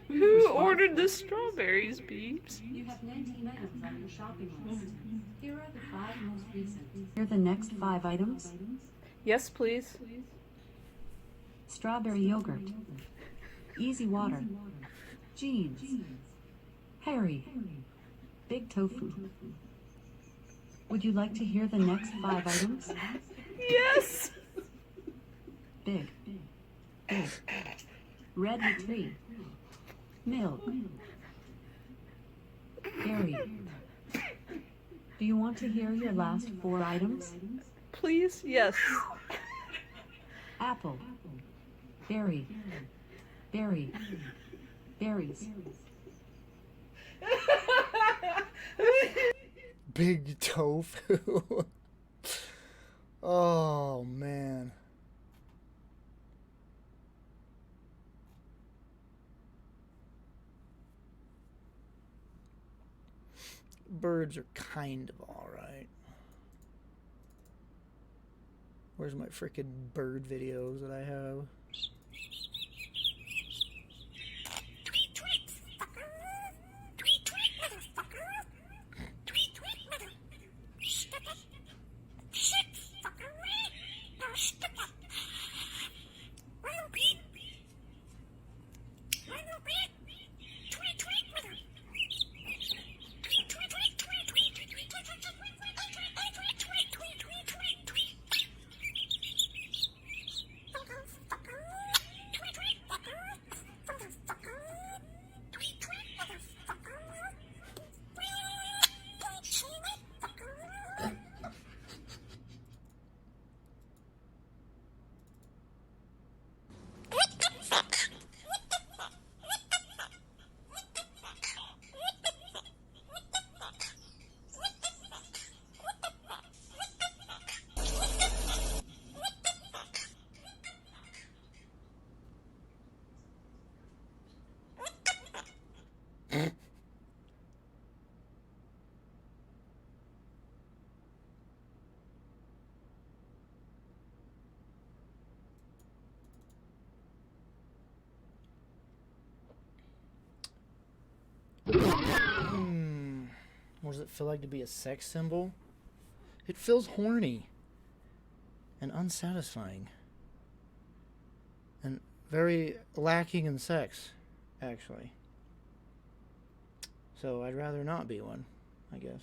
Who ordered the strawberries, Beeps? You have 19 items on your shopping list. Here are the 5 most recent. Here are the next 5 items. Yes, please. Strawberry yogurt. Easy water. Jeans. Harry. Big tofu. Would you like to hear the next 5 items? Yes! Big. Red tree. Milk. Berry. Do you want to hear your last 4 items? Please, yes. Apple. Berry. Berries. Big tofu. Oh, man. Birds are kind of alright. Where's my freaking bird videos that I have? What does it feel like to be a sex symbol? It feels horny and unsatisfying and very lacking in sex, actually. So I'd rather not be one, I guess.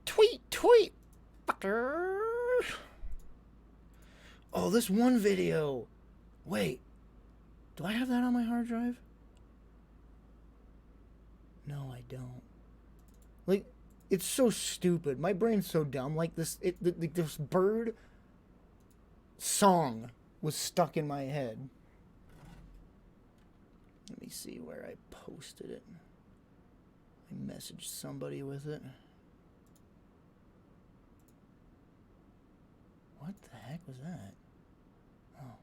Tweet, tweet, fucker. Oh, this one video. Wait, do I have that on my hard drive? No, I don't. Like, it's so stupid. My brain's so dumb. Like this, this bird song was stuck in my head. Let me see where I posted it. I messaged somebody with it. What the heck was that? Oh.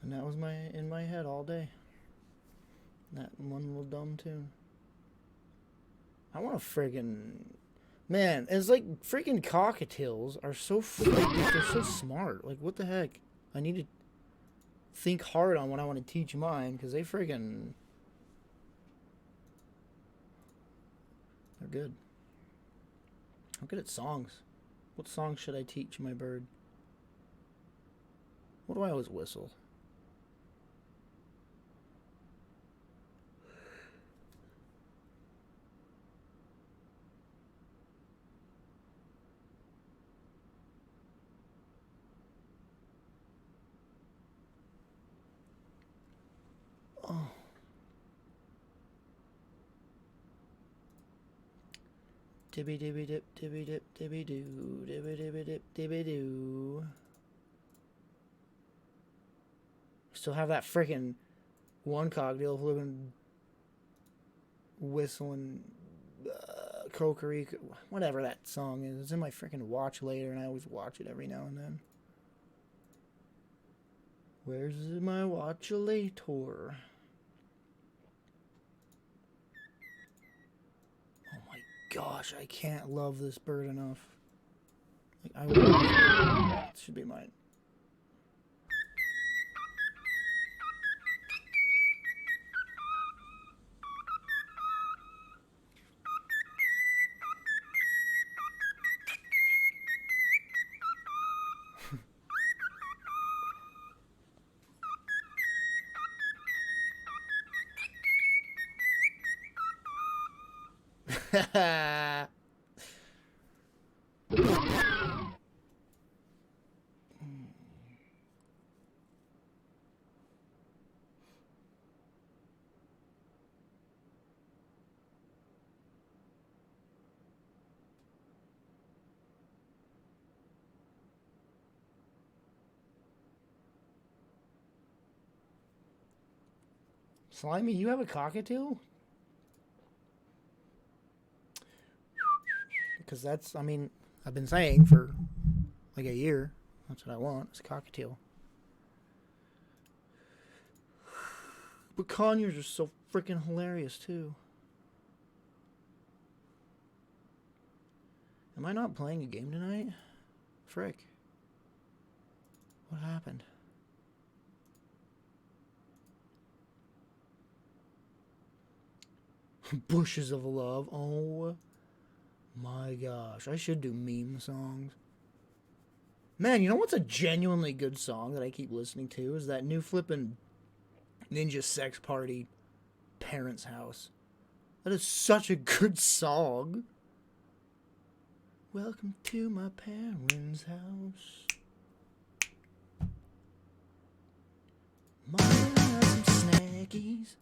And that was in my head all day. That one little dumb tune. I want to friggin'... Man, it's like freaking cockatiels are so they're so smart. Like, what the heck? I need to think hard on what I want to teach mine, because they friggin'... They're good. I'm good at songs. What song should I teach my bird? What do I always whistle? Oh. Dibby dibby dip dibby dip dibby doo dibby dibby dip dibby doo. Still have that freaking one cocktail flipping whistling Crocorico, whatever that song is. It's in my freaking watch later, and I always watch it every now and then. Where's my watch later? Gosh, I can't love this bird enough. Like, I would. It should be mine. Slimy, you have a cockatiel? Because that's, I mean, I've been saying for like a year. That's what I want. It's a cockatiel. But conures are so freaking hilarious too. Am I not playing a game tonight? Frick. What happened? Bushes of Love. Oh my gosh. I should do meme songs. Man, you know what's a genuinely good song that I keep listening to is that new flippin' Ninja Sex Party Parents' House. That is such a good song. Welcome to my parents' house. Mom has some snackies.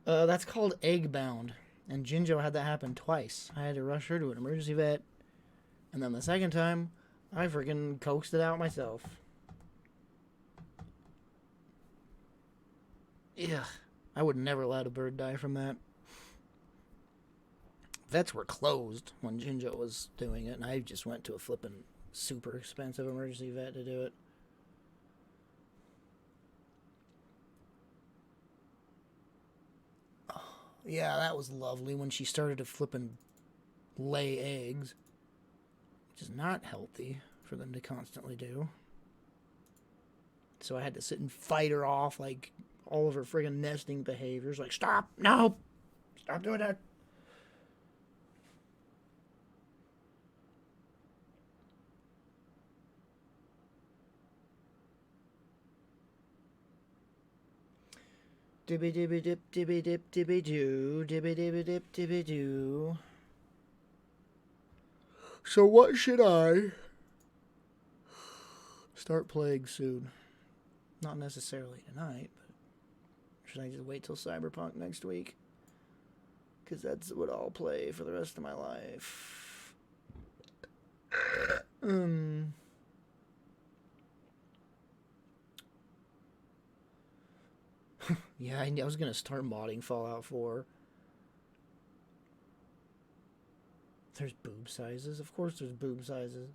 That's called Eggbound. And Jinjo had that happen twice. I had to rush her to an emergency vet. And then the second time, I freaking coaxed it out myself. Yeah, I would never let a bird die from that. Vets were closed when Jinjo was doing it, and I just went to a flippin' super expensive emergency vet to do it. Yeah, that was lovely when she started to flippin' lay eggs, which is not healthy for them to constantly do. So I had to sit and fight her off, like, all of her friggin' nesting behaviors. Like, stop! No! Stop doing that! Dibby dibby dip dibby dip dibby doo, dibby dibby dip dibby doo. So what should I start playing soon? Not necessarily tonight, but should I just wait till Cyberpunk next week? Because that's what I'll play for the rest of my life. Yeah, I was going to start modding Fallout 4. There's boob sizes. Of course there's boob sizes.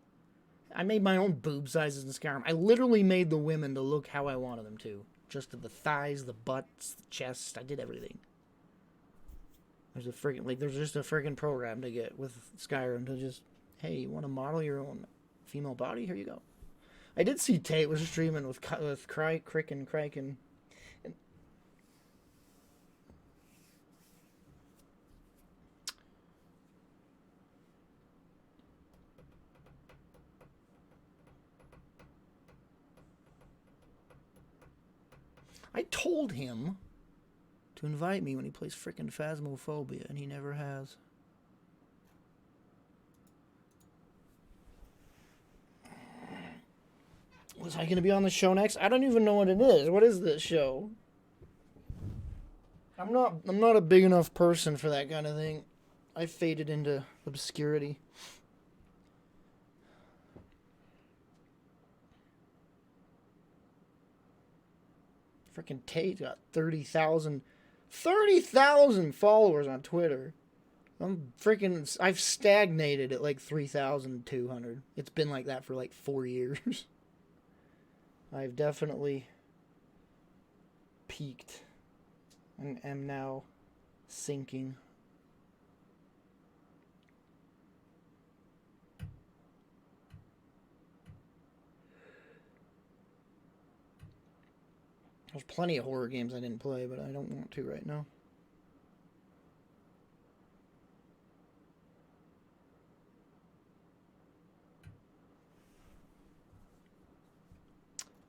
I made my own boob sizes in Skyrim. I literally made the women to look how I wanted them to. Just the thighs, the butts, the chest. I did everything. There's just a friggin' program to get with Skyrim to just, hey, you want to model your own female body? Here you go. I did see Tate was streaming with Crick and Crike and I told him to invite me when he plays frickin' Phasmophobia, and he never has. Was I going to be on the show next? I don't even know what it is. What is this show? I'm not a big enough person for that kind of thing. I faded into obscurity. Freaking Tate got 30,000 followers on Twitter. I've stagnated at like 3,200. It's been like that for like 4 years. I've definitely peaked and am now sinking. There's plenty of horror games I didn't play, but I don't want to right now.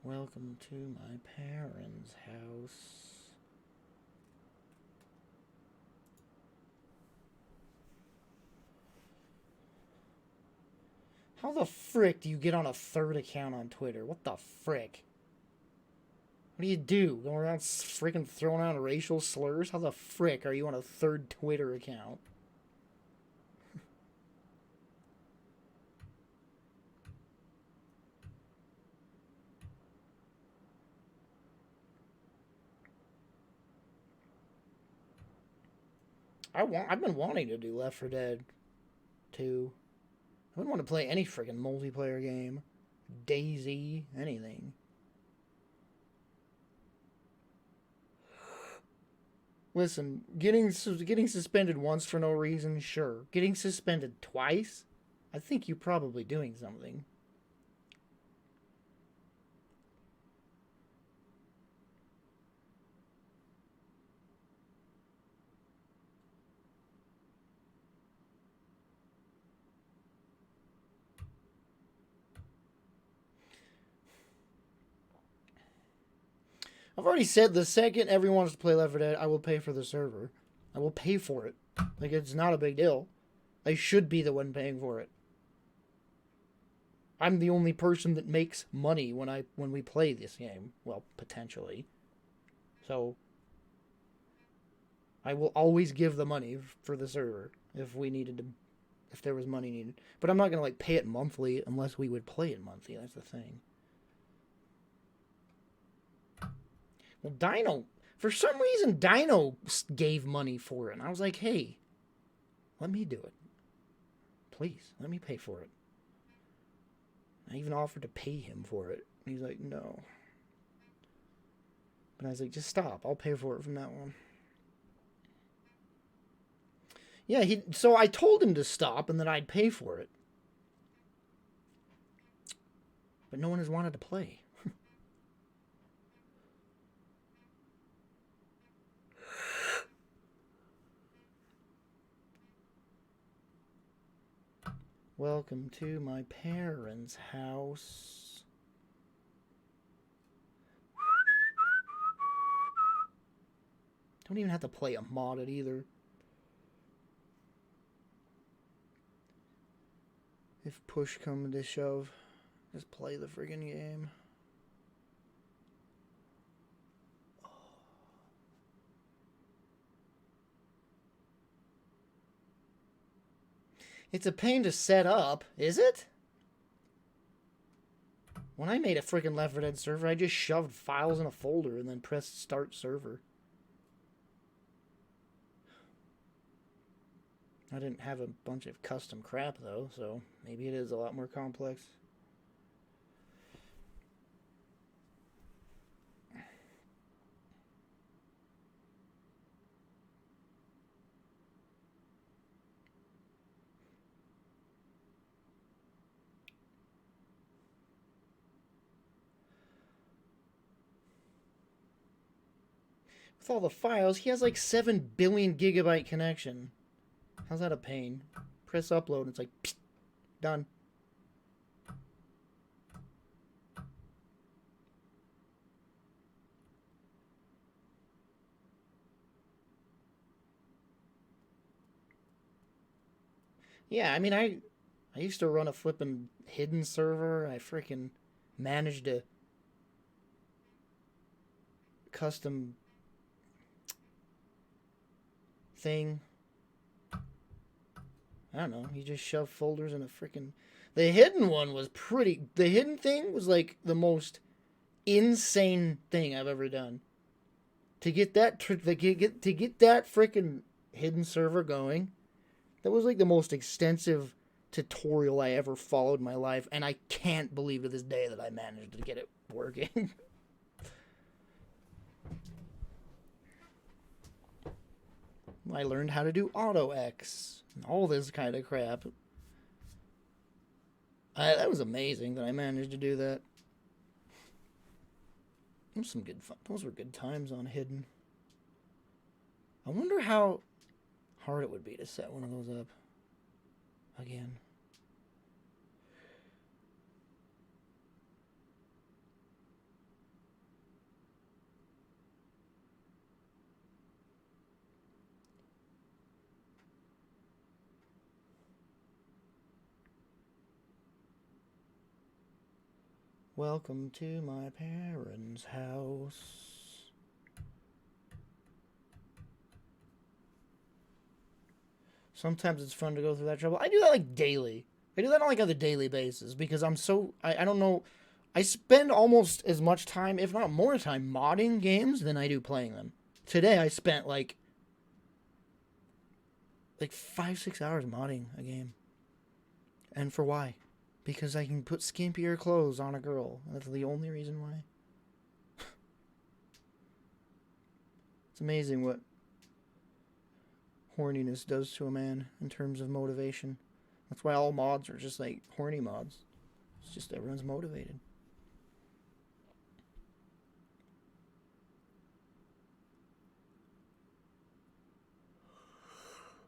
Welcome to my parents' house. How the frick do you get on a third account on Twitter? What the frick? What do you do? Go around freaking throwing out racial slurs? How the frick are you on a third Twitter account? I've been wanting to do Left 4 Dead 2. I wouldn't want to play any freaking multiplayer game. DayZ, anything. Listen, getting suspended once for no reason, sure. Getting suspended twice? I think you're probably doing something. I've already said the second everyone wants to play Left 4 Dead, I will pay for the server. I will pay for it. Like, it's not a big deal. I should be the one paying for it. I'm the only person that makes money when we play this game. Well, potentially. So, I will always give the money for the server if there was money needed. But I'm not going to, like, pay it monthly unless we would play it monthly. That's the thing. Well, Dino, for some reason, Dino gave money for it. And I was like, hey, let me do it. Please, let me pay for it. I even offered to pay him for it. And he's like, no. But I was like, just stop. I'll pay for it from that one. Yeah, so I told him to stop and that I'd pay for it. But no one has wanted to play. Welcome to my parents' house. Don't even have to play a modded either. If push comes to shove, just play the friggin' game. It's a pain to set up, is it? When I made a freaking Left 4 Dead server, I just shoved files in a folder and then pressed start server. I didn't have a bunch of custom crap though, so maybe it is a lot more complex. With all the files, he has like 7 billion gigabyte connection. How's that a pain? Press upload and it's like, psst, done. Yeah, I mean, I used to run a flippin' hidden server. I freaking managed to custom thing. I don't know. You just shove folders in a freaking. The hidden one was pretty. The hidden thing was like the most insane thing I've ever done. To get that to get that freaking hidden server going, that was like the most extensive tutorial I ever followed in my life, and I can't believe to this day that I managed to get it working. I learned how to do AutoX and all this kind of crap. That was amazing that I managed to do that. That was some good fun. Those were good times on Hidden. I wonder how hard it would be to set one of those up again. Welcome to my parents' house. Sometimes it's fun to go through that trouble. I do that like daily. I do that on like on a daily basis because I'm so I don't know. I spend almost as much time, if not more time, modding games than I do playing them. Today I spent like 5-6 hours modding a game. And for why? Because I can put skimpier clothes on a girl. That's the only reason why. It's amazing what horniness does to a man in terms of motivation. That's why all mods are just like horny mods. It's just everyone's motivated.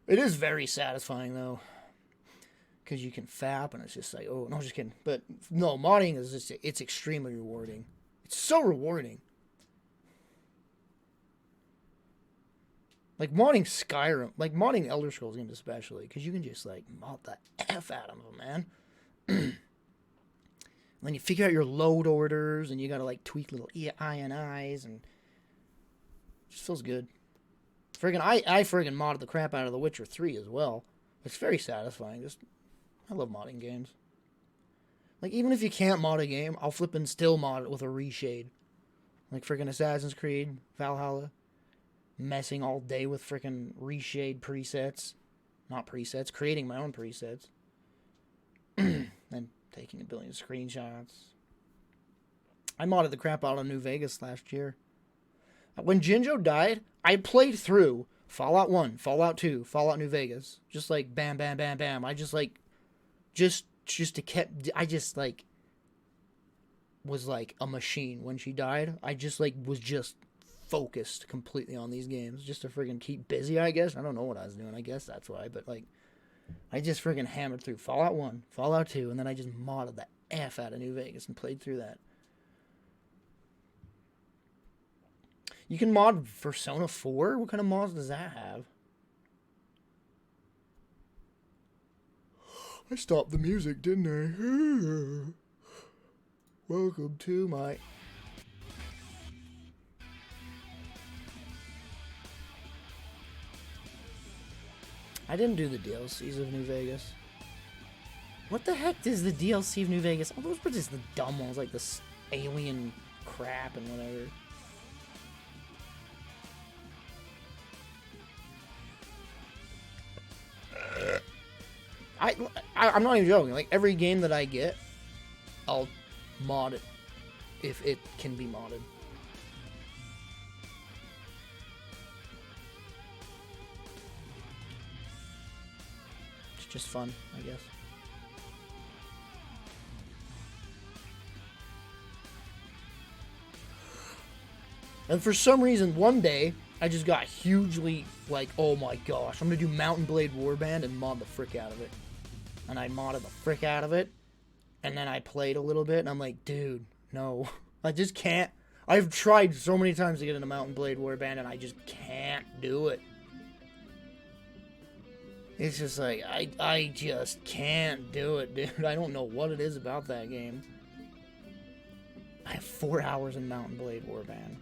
It is very satisfying though. Because you can fap and it's just like, oh, no, just kidding. But no, modding is just, it's extremely rewarding. It's so rewarding. Like modding Skyrim, like modding Elder Scrolls games especially, because you can just like mod the F out of them, man. Then you figure out your load orders, and you gotta like tweak little INIs, and it just feels good. Friggin' I friggin' modded the crap out of The Witcher 3 as well. It's very satisfying. I love modding games. Like even if you can't mod a game, I'll flippin' still mod it with a reshade. Like friggin' Assassin's Creed, Valhalla. Messing all day with frickin' reshade presets. Not presets, creating my own presets. Then taking a billion screenshots. I modded the crap out of New Vegas last year. When Jinjo died, I played through Fallout 1, Fallout 2, Fallout New Vegas. Just like bam, bam, bam, bam. I just like, just to kept, I just like, was like a machine when she died. I just like, was just focused completely on these games just to friggin' keep busy, I guess. I don't know what I was doing. I guess that's why. But like, I just friggin' hammered through Fallout 1, Fallout 2, and then I just modded the F out of New Vegas and played through that. You can mod Persona 4? What kind of mods does that have? I stopped the music, didn't I? Welcome to my... I didn't do the DLCs of New Vegas. What the heck is the DLC of New Vegas? Oh, those were just the dumb ones, like this alien crap and whatever. I'm not even joking. Like, every game that I get, I'll mod it if it can be modded. It's just fun, I guess. And for some reason, one day, I just got hugely, like, oh my gosh, I'm gonna do Mountain Blade Warband and mod the frick out of it. And I modded the frick out of it, and then I played a little bit, and I'm like, dude, no. I just can't. I've tried so many times to get into Mountain Blade Warband, and I just can't do it. It's just like, I just can't do it, dude. I don't know what it is about that game. I have 4 hours in Mountain Blade Warband.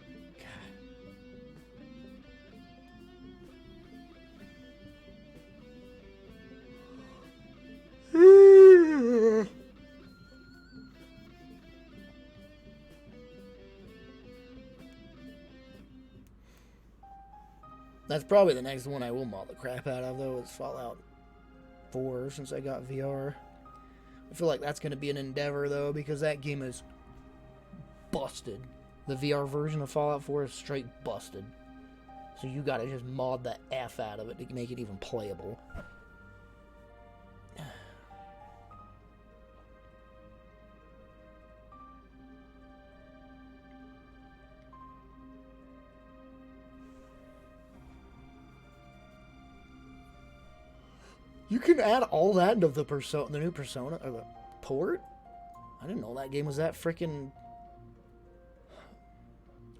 That's probably the next one I will mod the crap out of, though, is Fallout 4, since I got VR. I feel like that's going to be an endeavor, though, because that game is busted. The VR version of Fallout 4 is straight busted. So you gotta just mod the F out of it to make it even playable. You can add all that into the new Persona, or the port? I didn't know that game was that freaking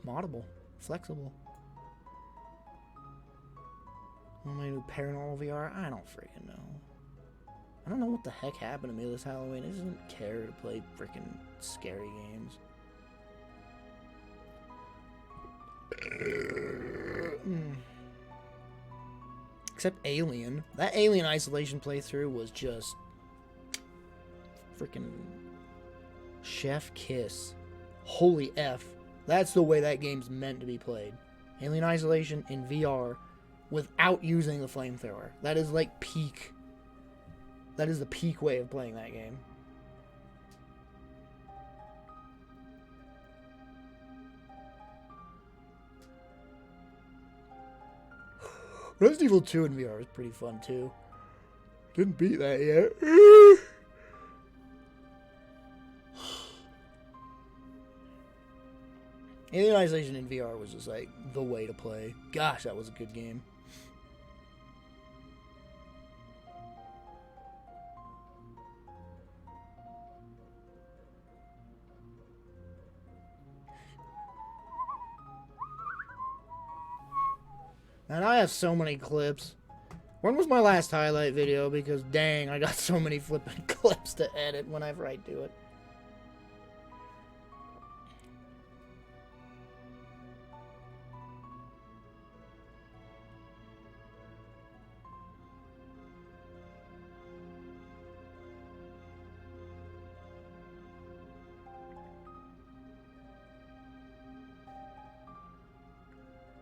moddable, flexible. What am I new Paranormal VR? I don't freaking know. I don't know what the heck happened to me this Halloween. I just didn't care to play freaking scary games. Except Alien. That Alien Isolation playthrough was just freaking chef kiss. Holy F. That's the way that game's meant to be played. Alien Isolation in VR without using the flamethrower. That is like peak. That is the peak way of playing that game. Resident Evil 2 in VR is pretty fun too. Didn't beat that yet. Alien Isolation in VR was just like the way to play. Gosh, that was a good game. And I have so many clips. When was my last highlight video? Because dang, I got so many flipping clips to edit whenever I do it.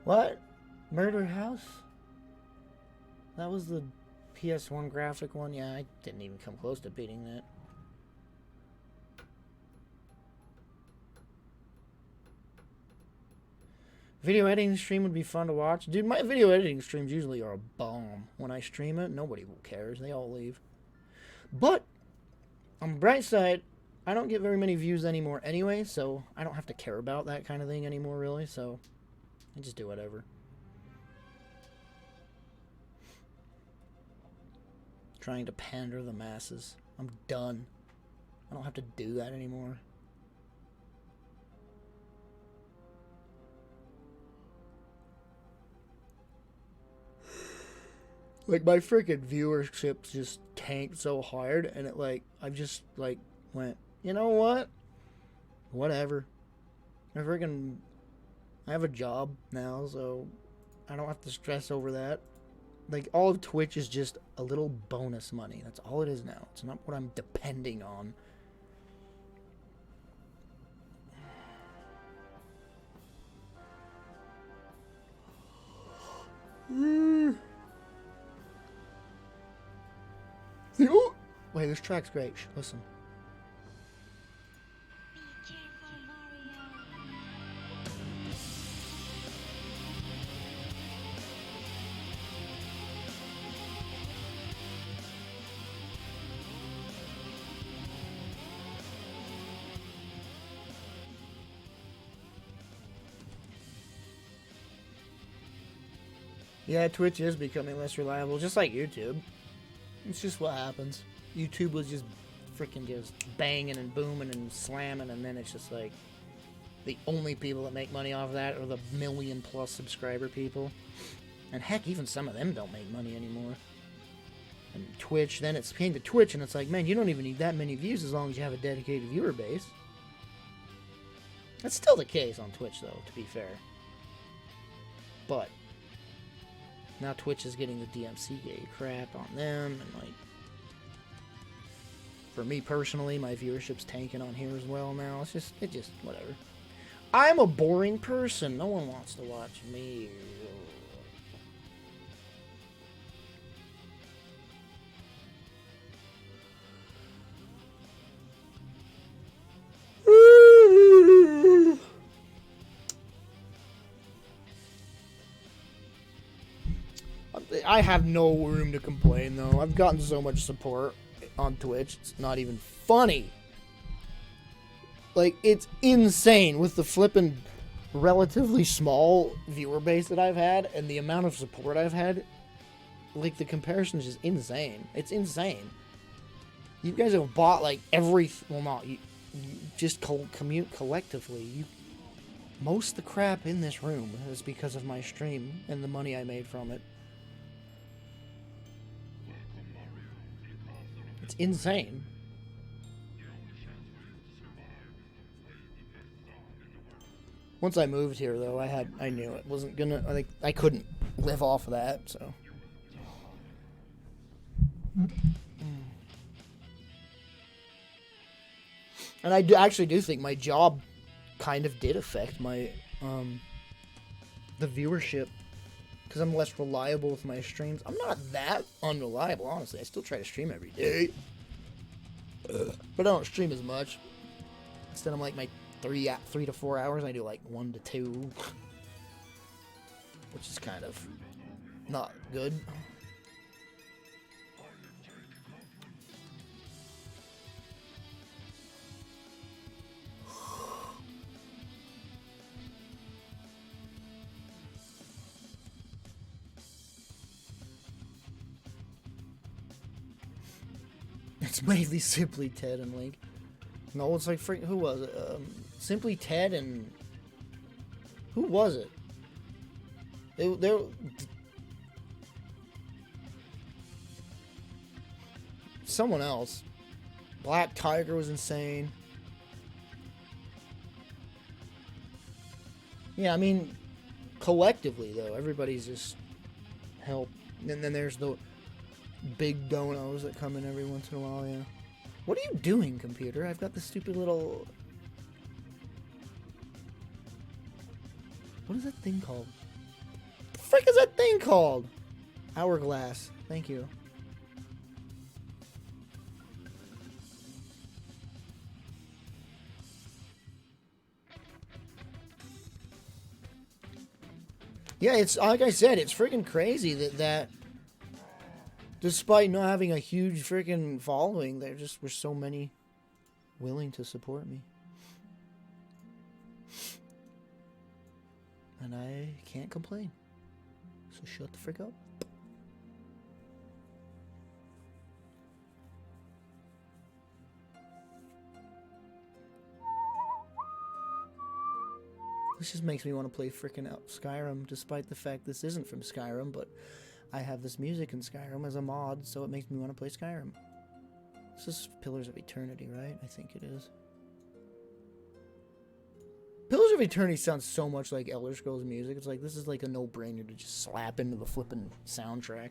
What? Murder House? That was the PS1 graphic one? Yeah, I didn't even come close to beating that. Video editing stream would be fun to watch. Dude, my video editing streams usually are a bomb. When I stream it, nobody cares. They all leave. But, on the bright side, I don't get very many views anymore anyway, so I don't have to care about that kind of thing anymore, really, so I just do whatever. Trying to pander the masses. I'm done. I don't have to do that anymore. Like, my freaking viewership just tanked so hard, and it, like, I just, like, went, you know what? Whatever. I have a job now, so I don't have to stress over that. Like, all of Twitch is just a little bonus money. That's all it is now. It's not what I'm depending on. Wait, this track's great. Listen. Yeah, Twitch is becoming less reliable, just like YouTube. It's just what happens. YouTube was just freaking just banging and booming and slamming, and then it's just like the only people that make money off of that are the million-plus subscriber people. And heck, even some of them don't make money anymore. And Twitch, then it's came to Twitch, and it's like, man, you don't even need that many views as long as you have a dedicated viewer base. That's still the case on Twitch, though, to be fair. But now Twitch is getting the DMC crap on them, and like, for me personally, my viewership's tanking on here as well now. It's just whatever. I'm a boring person. No one wants to watch me. I have no room to complain, though. I've gotten so much support on Twitch. It's not even funny. Like, it's insane with the flippin' relatively small viewer base that I've had and the amount of support I've had. Like, the comparison is just insane. It's insane. You guys have bought, like, well, not you just commute collectively. Most of the crap in this room is because of my stream and the money I made from it. It's insane. Once I moved here, though, I knew it wasn't gonna. I couldn't live off of that. So. And I actually do think my job kind of did affect my the viewership. Because I'm less reliable with my streams. I'm not that unreliable, honestly. I still try to stream every day. But I don't stream as much. Instead of like my 3 to 4 hours, I do like 1 to 2. Which is kind of not good. It's mainly Simply Ted and Link. No, it's like who was it? Simply Ted and who was it? someone else. Black Tiger was insane. Yeah, I mean, collectively, though, everybody's just help. And then there's the big donos that come in every once in a while, yeah. What are you doing, computer? I've got this stupid little... What is that thing called? The frick is that thing called? Hourglass. Thank you. Yeah, it's like I said, it's freaking crazy that despite not having a huge freaking following, there just were so many willing to support me. And I can't complain. So shut the frick up. This just makes me want to play frickin' out Skyrim, despite the fact this isn't from Skyrim, but I have this music in Skyrim as a mod, so it makes me want to play Skyrim. This is Pillars of Eternity, right? I think it is. Pillars of Eternity sounds so much like Elder Scrolls music. It's like, this is like a no-brainer to just slap into the flippin' soundtrack.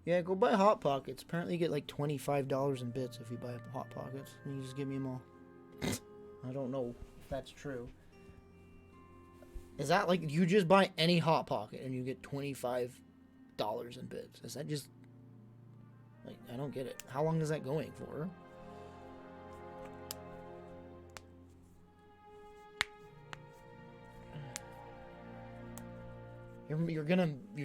Yeah, go buy Hot Pockets. Apparently you get like $25 in bits if you buy Hot Pockets. And you just give me them all. I don't know if that's true. Is that like, you just buy any Hot Pocket and you get $25 in bits? Is that just... Like, I don't get it. How long is that going for? You're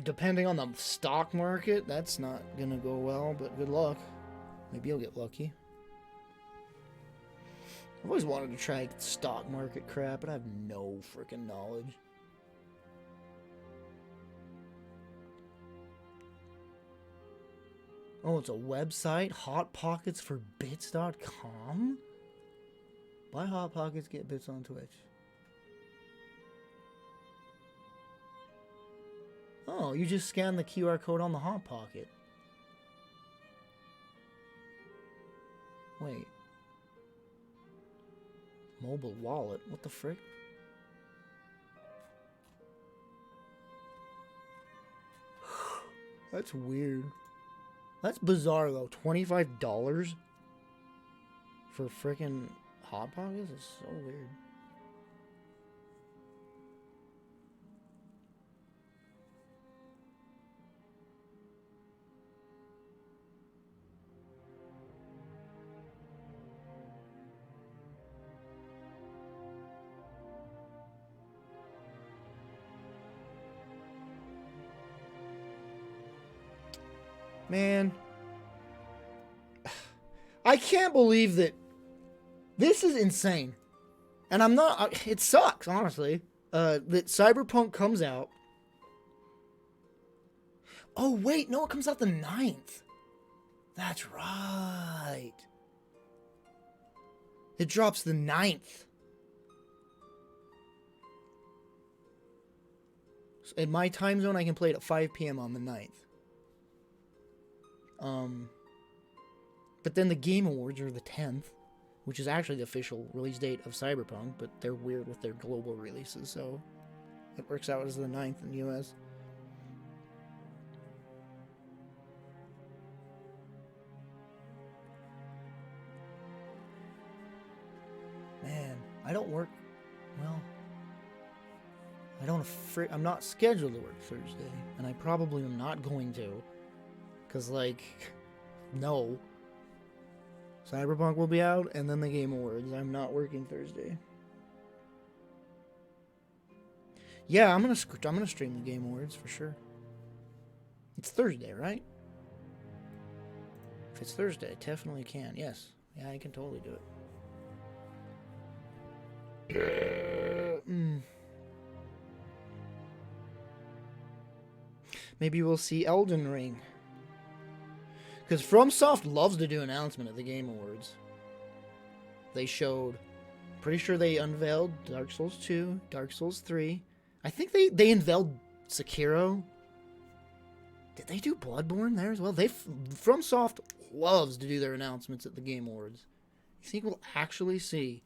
depending on the stock market. That's not gonna go well, but good luck. Maybe you'll get lucky. I've always wanted to try stock market crap, but I have no freaking knowledge. Oh, it's a website? HotPocketsForBits.com? Buy Hot Pockets, get bits on Twitch. Oh, you just scan the QR code on the Hot Pocket. Wait. Mobile wallet? What the frick? That's weird. That's bizarre, though. $25 for frickin' Hot Pockets is so weird. Man, I can't believe that this is insane. And I'm not, it sucks, honestly, that Cyberpunk comes out. Oh, wait, no, it comes out the 9th. That's right. It drops the 9th. In my time zone, I can play it at 5 p.m. on the 9th. But then the Game Awards are the 10th, which is actually the official release date of Cyberpunk, but they're weird with their global releases, so it works out as the 9th in the US. Man, I don't work, well, I'm not scheduled to work Thursday, and I probably am not going to. Because, like, no. Cyberpunk will be out, and then the Game Awards. I'm not working Thursday. Yeah, I'm gonna stream the Game Awards, for sure. It's Thursday, right? If it's Thursday, I definitely can. Yes. Yeah, I can totally do it. Maybe we'll see Elden Ring. Because FromSoft loves to do announcement at the Game Awards. They showed, pretty sure they unveiled Dark Souls 2, Dark Souls 3, I think they unveiled Sekiro. Did they do Bloodborne there as well? FromSoft loves to do their announcements at the Game Awards. You think we'll actually see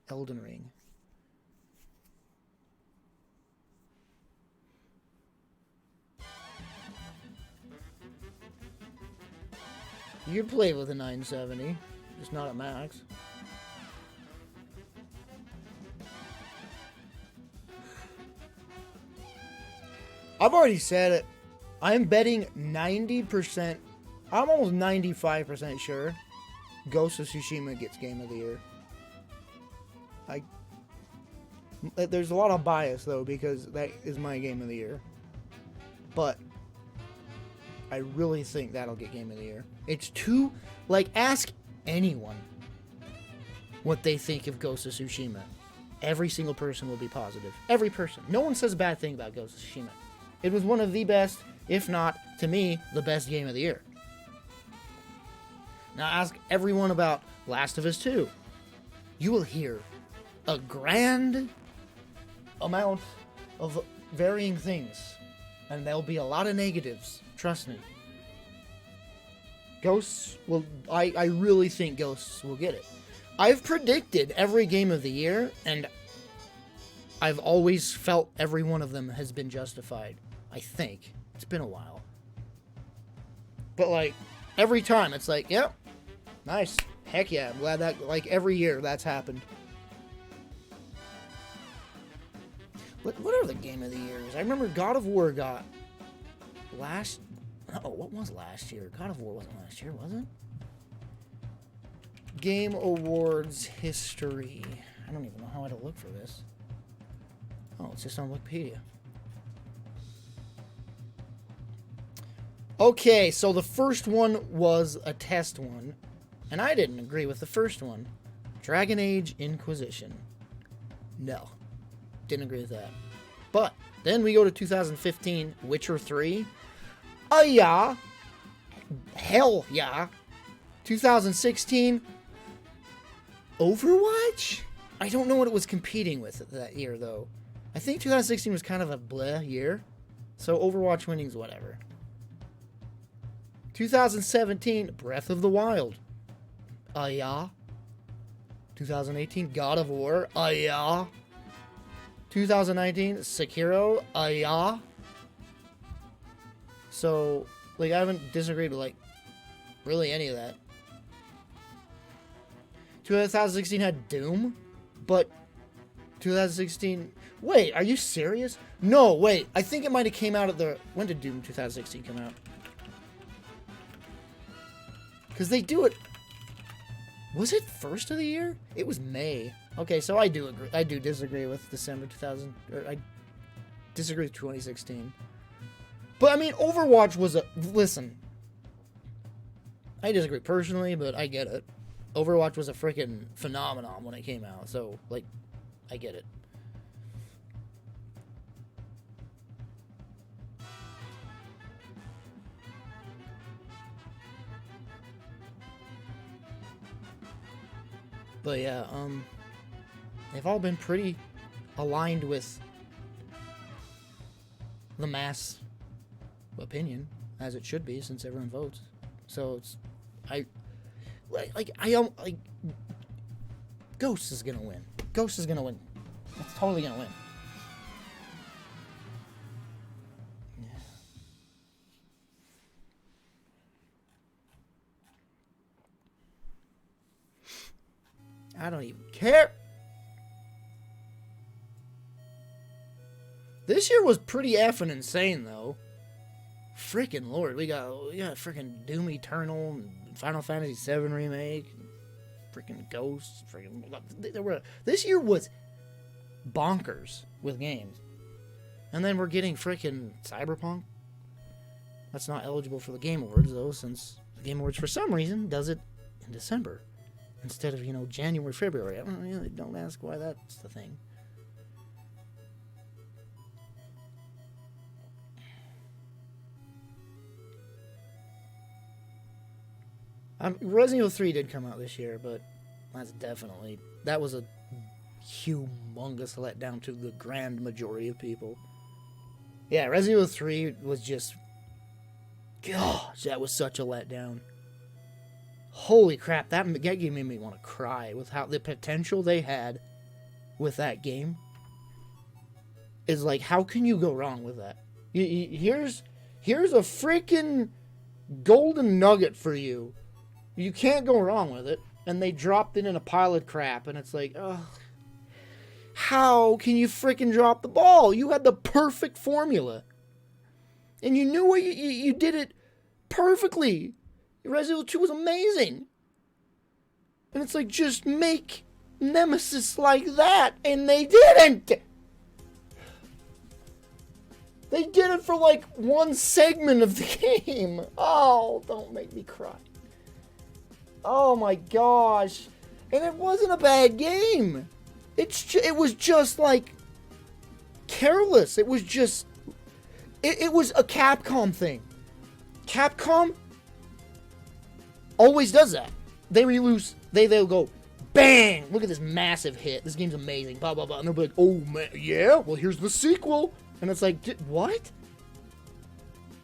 Elden Ring? You can play with a 970, just not at max. I've already said it. I'm betting 90%, I'm almost 95% sure Ghost of Tsushima gets Game of the Year. There's a lot of bias, though, because that is my Game of the Year. But I really think that'll get Game of the Year. It's too... Like, ask anyone what they think of Ghost of Tsushima. Every single person will be positive. Every person. No one says a bad thing about Ghost of Tsushima. It was one of the best, if not, to me, the best Game of the Year. Now ask everyone about Last of Us 2. You will hear a grand amount of varying things. And there'll be a lot of negatives. Trust me. Ghosts will... I really think Ghosts will get it. I've predicted every Game of the Year, and I've always felt every one of them has been justified. I think. It's been a while. But, like, every time it's like, yep, nice. Heck yeah, I'm glad that, like, every year that's happened. What are the Game of the Years? I remember God of War got last... Oh, what was last year? God of War wasn't last year, was it? Game Awards history. I don't even know how to look for this. Oh, it's just on Wikipedia. Okay, so the first one was a test one, and I didn't agree with the first one. Dragon Age Inquisition. No, didn't agree with that. But then we go to 2015, Witcher 3. Oh yeah. Hell yeah. 2016, Overwatch? I don't know what it was competing with that year, though. I think 2016 was kind of a bleh year. So Overwatch winnings, whatever. 2017, Breath of the Wild. Yeah. 2018, God of War. Yeah. 2019, Sekiro. Yeah. So, like, I haven't disagreed with, like, really any of that. 2016 had Doom, but 2016... Wait, are you serious? No, wait. I think it might have came out at the... When did Doom 2016 come out? Because they do it... Was it first of the year? It was May. Okay, so I do agree. I do disagree with December 2000... Or I disagree with 2016. But, I mean, Overwatch was a... Listen. I disagree personally, but I get it. Overwatch was a freaking phenomenon when it came out. So, like, I get it. But, yeah, they've all been pretty aligned with the mass opinion, as it should be, since everyone votes. So it's, Ghost is gonna win. Ghost is gonna win. It's totally gonna win. Yeah. I don't even care. This year was pretty effing insane, though. Freaking Lord, we got freaking Doom Eternal, and Final Fantasy VII Remake, freaking Ghosts, this year was bonkers with games. And then we're getting freaking Cyberpunk. That's not eligible for the Game Awards, though, since the Game Awards, for some reason, does it in December instead of, January, February. I don't ask why that's the thing. Resident Evil 3 did come out this year, but that was a humongous letdown to the grand majority of people. Yeah, Resident Evil 3 was just... Gosh, that was such a letdown. Holy crap, that game made me want to cry with how the potential they had with that game. Is like, how can you go wrong with that? Here's a freaking golden nugget for you. You can't go wrong with it. And they dropped it in a pile of crap, and it's like, ugh. How can you freaking drop the ball? You had the perfect formula. And you knew what you did it perfectly. Resident Evil 2 was amazing. And it's like, just make Nemesis like that. And they didn't. They did it for like one segment of the game. Oh, don't make me cry. Oh my gosh. And it wasn't a bad game. It was just like careless. It was just... It was a Capcom thing. Capcom always does that. They release... They'll go, bang! Look at this massive hit. This game's amazing. Blah, blah, blah. And they'll be like, oh, man, yeah? Well, here's the sequel. And it's like, what?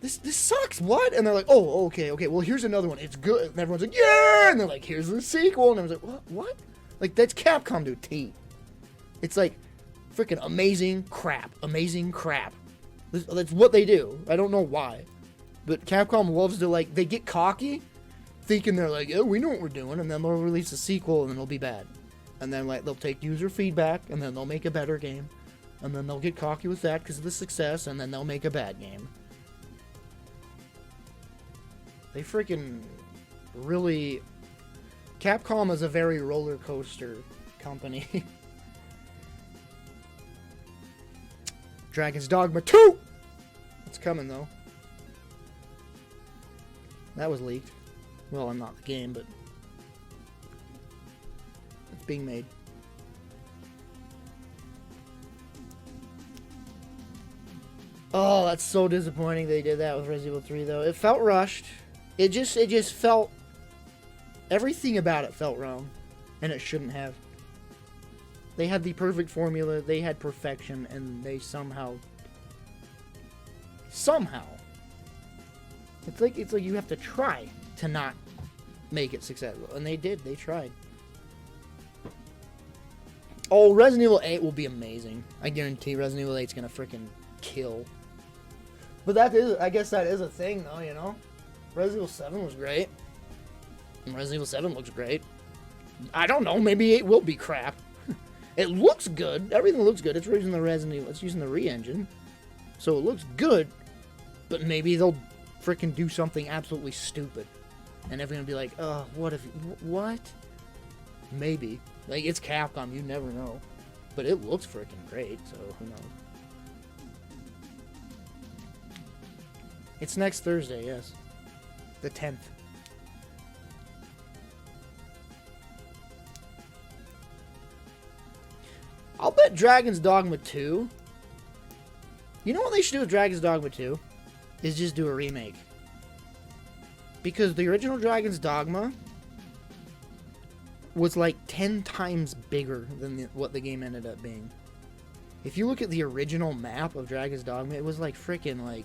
This sucks. What? And they're like, oh, okay. Well, here's another one. It's good. And everyone's like, yeah! And they're like, here's the sequel. And everyone's like, what? Like, that's Capcom to a T. It's like, freaking amazing crap. Amazing crap. That's what they do. I don't know why. But Capcom loves to, like, they get cocky, thinking they're like, oh, we know what we're doing, and then they'll release a sequel, and then it'll be bad. And then, like, they'll take user feedback, and then they'll make a better game. And then they'll get cocky with that because of the success, and then they'll make a bad game. They freaking really... Capcom is a very roller coaster company. Dragon's Dogma 2! It's coming, though. That was leaked. Well, I'm not the game, but... it's being made. Oh, that's so disappointing they did that with Resident Evil 3, though. It felt rushed. It just felt... everything about it felt wrong. And it shouldn't have. They had the perfect formula, they had perfection, and they somehow... It's like you have to try to not make it successful. And they did, they tried. Oh, Resident Evil 8 will be amazing. I guarantee Resident Evil 8's gonna freaking kill. But that is, I guess that is a thing, though, you know? Resident Evil 7 was great. And Resident Evil 7 looks great. I don't know, maybe 8 will be crap. It looks good. Everything looks good. It's using the Resident Evil. It's using the re-engine. So it looks good. But maybe they'll freaking do something absolutely stupid. And everyone will be like, oh, what if... what? Maybe. Like, it's Capcom. You never know. But it looks freaking great, so who knows. It's next Thursday, yes. The 10th. I'll bet Dragon's Dogma 2. You know what they should do with Dragon's Dogma 2? Is just do a remake. Because the original Dragon's Dogma was like 10 times bigger than what the game ended up being. If you look at the original map of Dragon's Dogma, it was like freaking like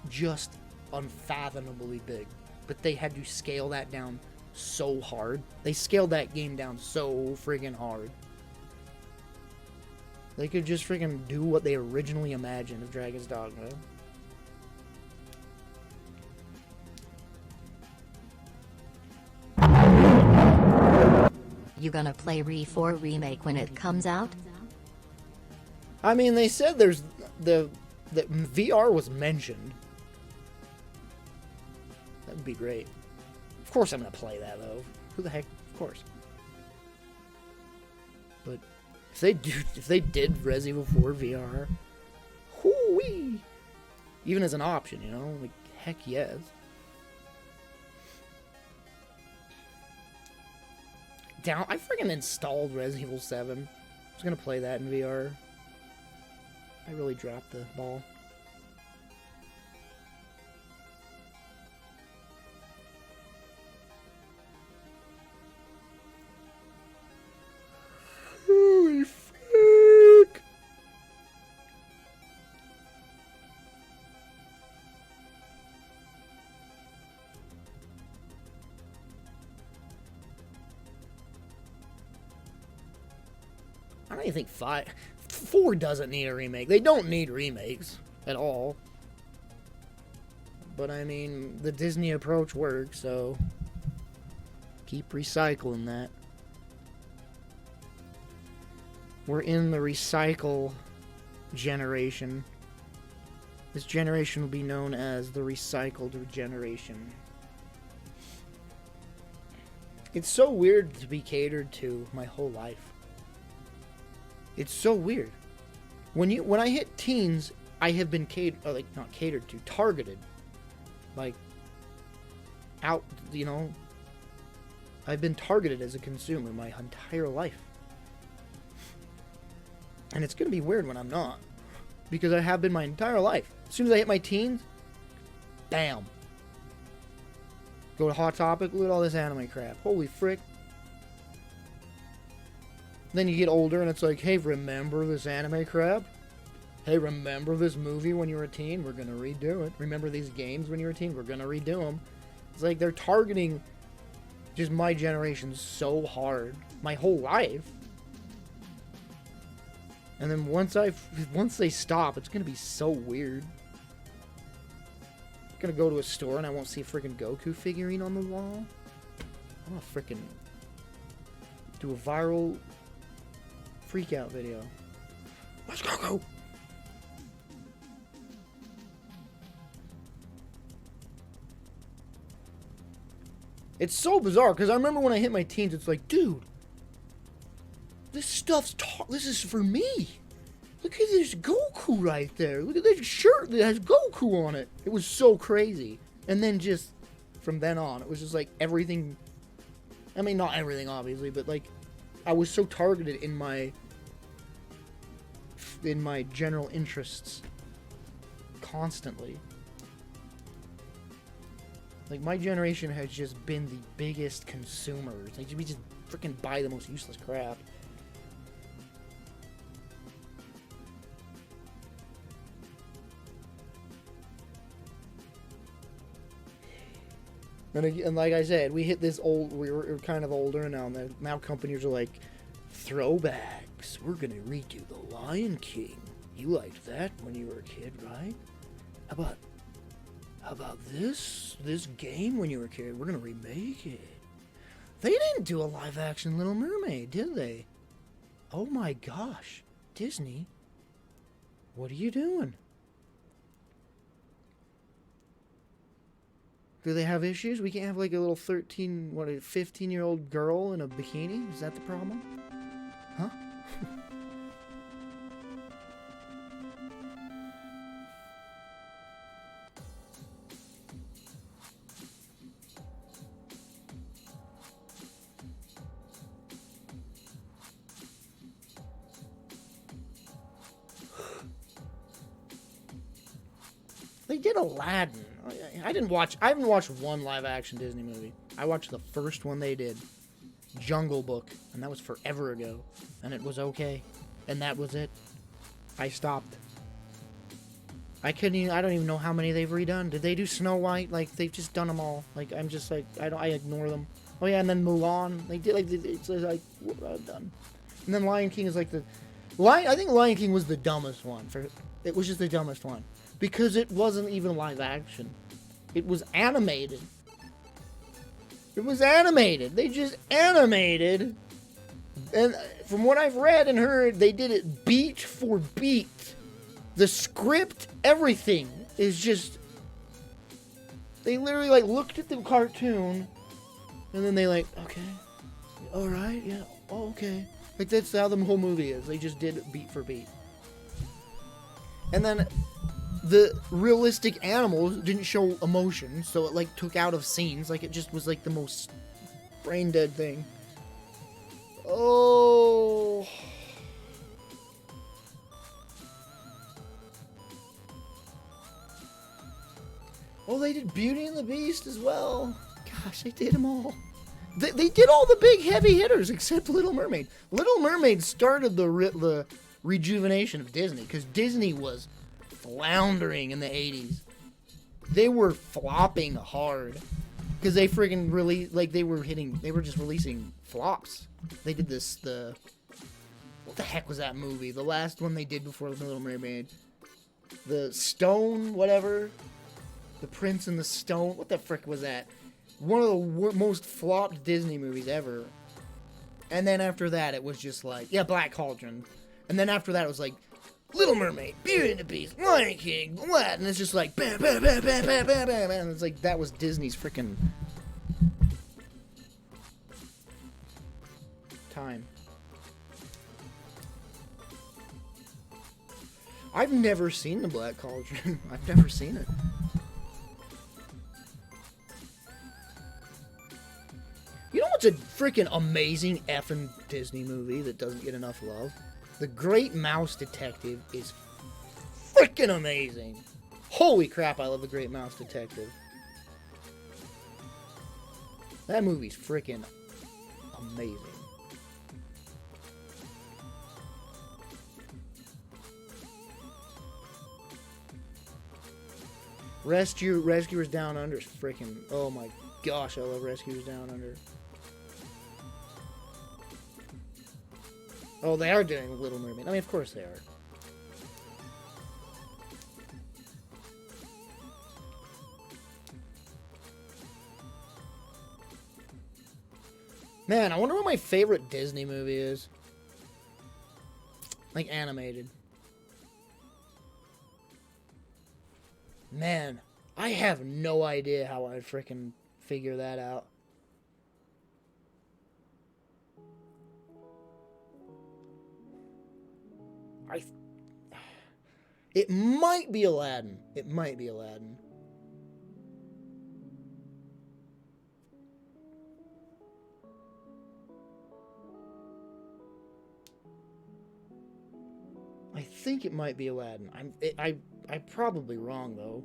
just unfathomably big. But they had to scale that down so hard. They scaled that game down so freaking hard. They could just freaking do what they originally imagined of Dragon's Dogma. You gonna play RE4 Remake when it comes out? I mean, they said there's the VR was mentioned. That would be great. Of course I'm gonna play that, though. Who the heck? Of course. But if they did Resident Evil 4 VR, hoo-wee! Even as an option, you know, like heck yes. I freaking installed Resident Evil 7. I was gonna play that in VR. I really dropped the ball. Holy I don't even think 4 doesn't need a remake. They don't need remakes at all. But I mean, the Disney approach works, so keep recycling that. We're in the recycle generation. This generation will be known as the recycled generation. It's so weird to be catered to my whole life. It's so weird. When I hit teens, I have been not catered to, targeted. Like, out, you know, I've been targeted as a consumer my entire life. And it's gonna be weird when I'm not. Because I have been my entire life. As soon as I hit my teens, bam. Go to Hot Topic, look at all this anime crap. Holy frick. Then you get older and it's like, hey, remember this anime crap? Hey, remember this movie when you were a teen? We're gonna redo it. Remember these games when you were a teen? We're gonna redo them. It's like they're targeting just my generation so hard. My whole life. And then once they stop, it's gonna be so weird. I'm gonna go to a store and I won't see a freaking Goku figurine on the wall. I'm gonna freaking do a viral freak out video. Where's Goku? It's so bizarre because I remember when I hit my teens, it's like, dude, this is for me. Look at this Goku right there. Look at this shirt that has Goku on it. It was so crazy. And then just from then on, it was just like everything. I mean, not everything, obviously, but like I was so targeted in my general interests constantly. Like, my generation has just been the biggest consumers. Like, we just freaking buy the most useless crap. And like I said, we hit this old, we're kind of older now companies are like, throwbacks. We're gonna redo The Lion King. You liked that when you were a kid, right? How about this game when you were a kid? We're gonna remake it. They didn't do a live action Little Mermaid, did they? Oh my gosh. Disney, what are you doing? Do they have issues? We can't have like a little 15-year-old girl in a bikini? Is that the problem? Huh? They did Aladdin. I haven't watched one live action Disney movie. I watched the first one they did, Jungle Book, and that was forever ago, and it was okay, and that was it. I stopped. I don't even know how many they've redone. Did they do Snow White? Like, they've just done them all. Like, I'm just like, I ignore them. Oh yeah, and then Mulan. They did, like, it's like, done. And then Lion King is like I think Lion King was the dumbest one. It was just the dumbest one. Because it wasn't even live action. It was animated. It was animated. They just animated. And from what I've read and heard, they did it beat for beat. The script, everything is just... They literally, like, looked at the cartoon, and then they like, okay, alright, yeah, oh, okay. Like, that's how the whole movie is. They just did it beat for beat. And then... the realistic animals didn't show emotion, so it like took out of scenes. Like, it just was like the most brain dead thing. Oh. Oh, they did Beauty and the Beast as well. Gosh, they did them all. They did all the big heavy hitters except Little Mermaid. Little Mermaid started the rejuvenation of Disney, because Disney was floundering in the 80s. They were flopping hard because they friggin' really, like, they were just releasing flops. They did this, What the heck was that movie? The last one they did before The Little Mermaid. The Stone, whatever. The Prince and the Stone. What the frick was that? One of the most flopped Disney movies ever. And then after that, it was just like, yeah, Black Cauldron. And then after that, it was like, Little Mermaid, Beauty and the Beast, Lion King, what? And it's just like, bam, bam, bam, bam, bam, bam, bam. And it's like, that was Disney's freaking time. I've never seen the Black Cauldron. I've never seen it. You know what's a freaking amazing effing Disney movie that doesn't get enough love? The Great Mouse Detective is freaking amazing. Holy crap, I love The Great Mouse Detective. That movie's freaking amazing. Rescuers Down Under is freaking... Oh my gosh, I love Rescuers Down Under. Oh, they are doing Little Mermaid. I mean, of course they are. Man, I wonder what my favorite Disney movie is. Like, animated. Man, I have no idea how I'd freaking figure that out. It might be Aladdin. It might be Aladdin. I think it might be Aladdin. I'm probably wrong though.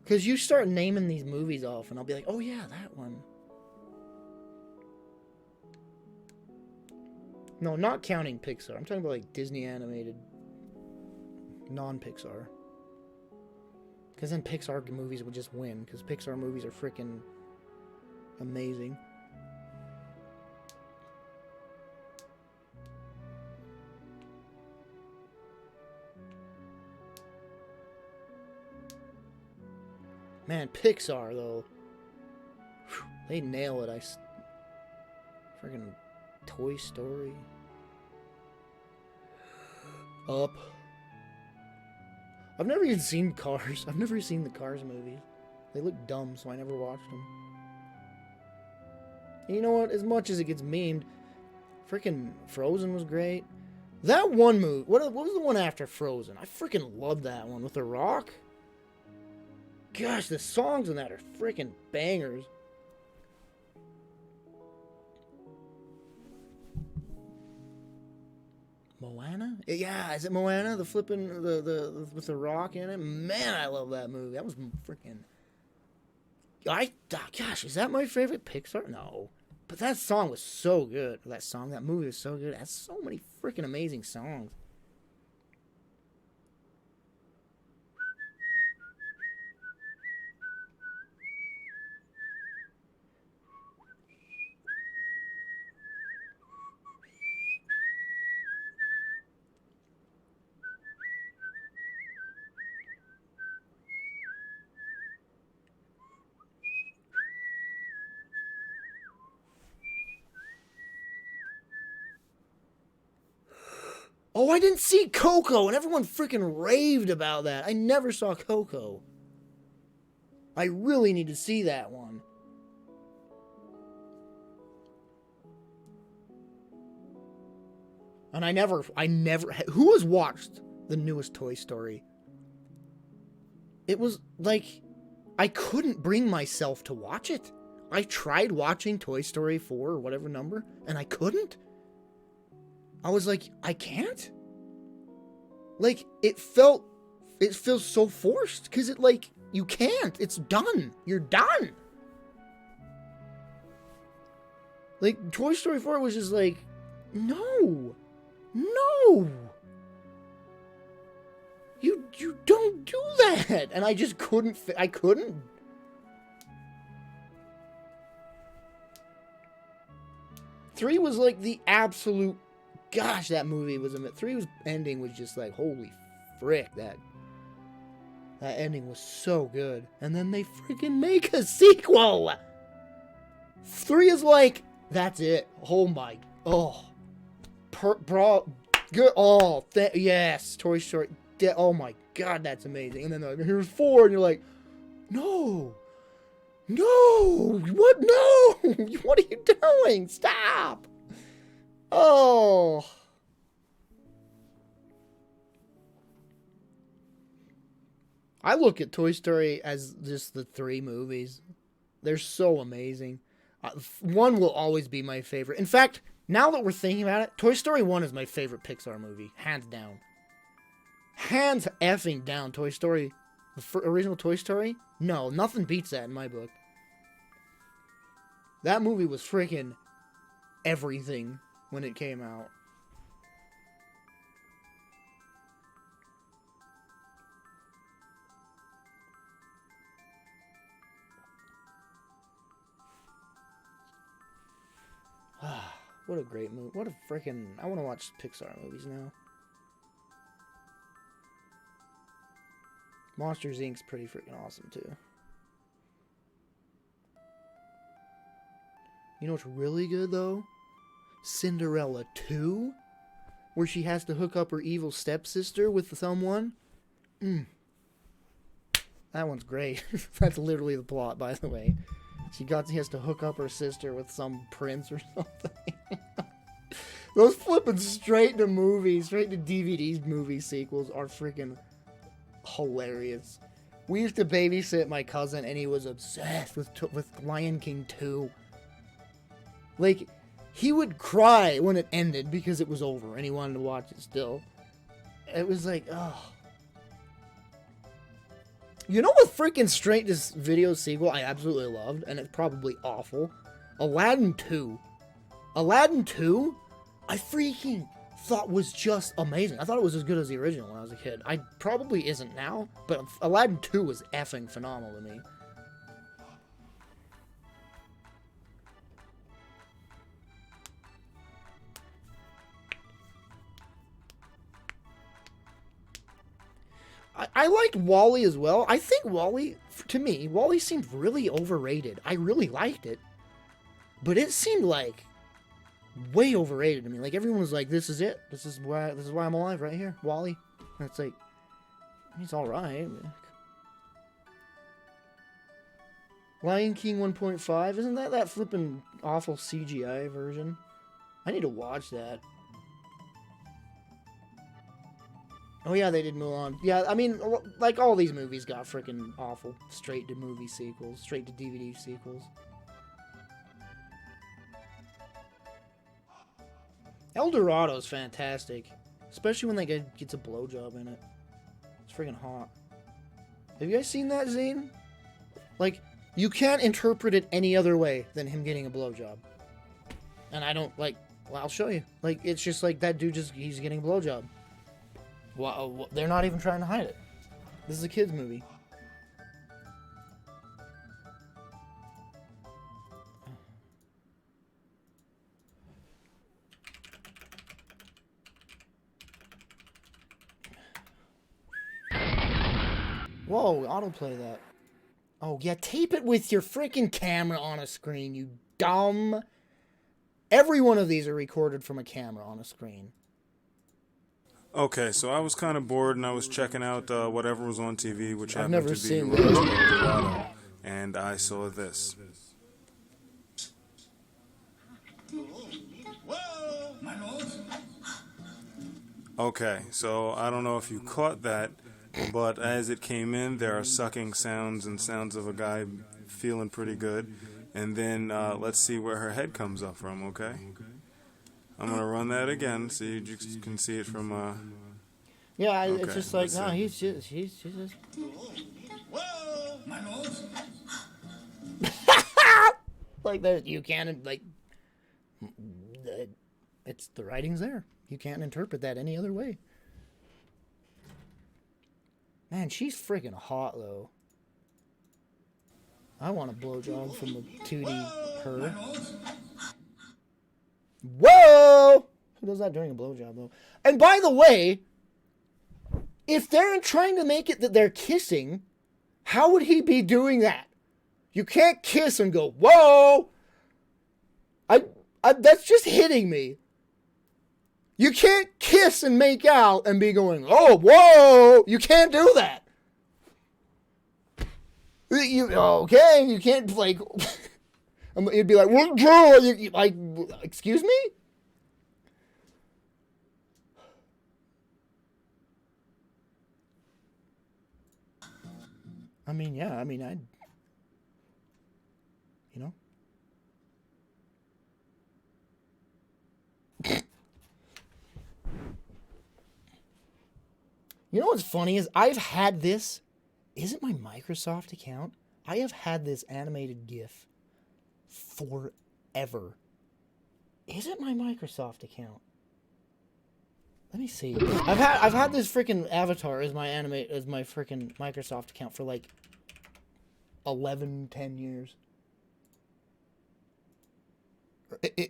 Cause you start naming these movies off, and I'll be like, oh yeah, that one. No, not counting Pixar. I'm talking about like Disney animated, non-Pixar. Because then Pixar movies would just win. Because Pixar movies are freaking amazing. Man, Pixar though, whew, they nail it. Freaking Toy Story. Up. I've never even seen Cars. I've never seen the Cars movies. They look dumb, so I never watched them. And you know what? As much as it gets memed, freaking Frozen was great. That one movie, what was the one after Frozen? I freaking loved that one with The Rock. Gosh, the songs in that are freaking bangers. Moana? Yeah, is it Moana? The flipping the with the rock in it. Man, I love that movie. That was freaking. Gosh, is that my favorite Pixar? No, but that song was so good. That movie was so good. It has so many freaking amazing songs. Oh, I didn't see Coco, and everyone freaking raved about that. I never saw Coco. I really need to see that one. And I never, who has watched the newest Toy Story? It was like, I couldn't bring myself to watch it. I tried watching Toy Story 4 or whatever number, and I couldn't. I was like, I can't. Like, it feels so forced, because it, like, you can't. It's done. You're done. Like, Toy Story 4 was just like, no. No. You don't do that. And I just couldn't, I couldn't. 3 was like the absolute, gosh, that movie was, 3's ending was just like, holy frick, that ending was so good. And then they freaking make a sequel. 3 is like, that's it. Oh my, oh. Bro, good, oh, yes, Toy Story. Oh my god, that's amazing. And then like, here's 4, and you're like, no. No! What? No! What are you doing? Stop! Oh. I look at Toy Story as just the 3 movies. They're so amazing. 1 will always be my favorite. In fact, now that we're thinking about it, Toy Story 1 is my favorite Pixar movie. Hands down. Hands effing down, Toy Story. The original Toy Story? No, nothing beats that in my book. That movie was freaking everything when it came out. What a great movie. What a freaking... I want to watch Pixar movies now. Monsters, Inc.'s pretty freaking awesome, too. You know what's really good, though? Cinderella 2? Where she has to hook up her evil stepsister with someone? That one's great. That's literally the plot, by the way. He has to hook up her sister with some prince or something. Those flipping straight to movies, straight to DVD movie sequels are freaking hilarious. We used to babysit my cousin, and he was obsessed with Lion King 2. Like, he would cry when it ended because it was over, and he wanted to watch it still. It was like, oh. You know what freaking straight to video sequel I absolutely loved, and it's probably awful? Aladdin 2. Aladdin 2, I freaking thought was just amazing. I thought it was as good as the original when I was a kid. I probably isn't now, but Aladdin 2 was effing phenomenal to me. I liked WALL-E as well. I think WALL-E, to me, WALL-E seemed really overrated. I really liked it. But it seemed like way overrated to me. Like, everyone was like, this is it. This is why I'm alive right here. WALL-E. And it's like, he's alright. Lion King 1.5. Isn't that flippin' awful CGI version? I need to watch that. Oh yeah, they did Mulan. Yeah, I mean, like, all these movies got freaking awful straight-to-movie sequels, straight-to-DVD sequels. El Dorado's fantastic. Especially when they gets a blowjob in it. It's freaking hot. Have you guys seen that, Zane? Like, you can't interpret it any other way than him getting a blowjob. And I don't, like, well, I'll show you. Like, it's just like, that dude he's getting a blowjob. Well, they're not even trying to hide it. This is a kid's movie. Whoa, autoplay that. Oh, yeah, tape it with your freaking camera on a screen, you dumb. Every one of these are recorded from a camera on a screen. Okay, so I was kind of bored and I was checking out whatever was on TV, which I've happened never to be seen El this. Dorado, and I saw this. Okay, so I don't know if you caught that, but as it came in, there are sucking sounds and sounds of a guy feeling pretty good. And then let's see where her head comes up from, okay? I'm going to run that again so you can see it from... Yeah, okay, it's just like, let's no, see. he's just... Like, that, you can't, like... It's, the writing's there. You can't interpret that any other way. Man, she's freaking hot, though. I want a blowjob from a 2D her. Whoa! Who does that during a blowjob, though? And by the way, if they're trying to make it that they're kissing, how would he be doing that? You can't kiss and go, whoa! That's just hitting me. You can't kiss and make out and be going, oh, whoa! You can't do that. Okay, you can't, like... You'd be like, what, like, excuse me? I mean, yeah, I mean, I'd, you know. You know what's funny is I've had this, is it my Microsoft account? I have had this animated GIF forever. Is it my Microsoft account? Let me see. I've had this freaking avatar as my freaking Microsoft account for like 10 years.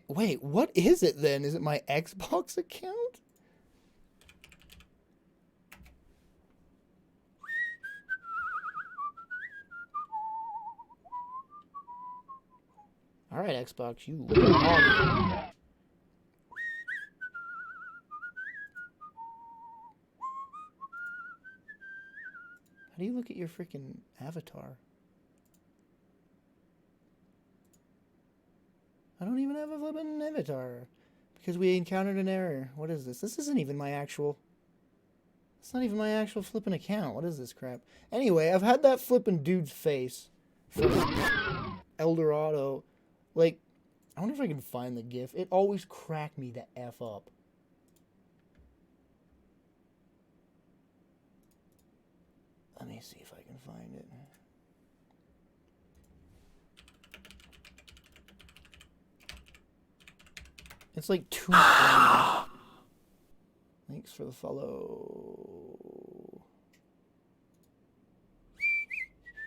Wait, what is it then? Is it my Xbox account? All right, Xbox, you. How do you look at your freaking avatar? I don't even have a flippin' avatar. Because we encountered an error. What is this? This isn't even my actual... It's not even my actual flippin' account. What is this crap? Anyway, I've had that flippin' dude's face from Eldorado. Like, I wonder if I can find the GIF. It always cracked me the F up. Let me see if I can find it. It's like 2 frames. Thanks for the follow.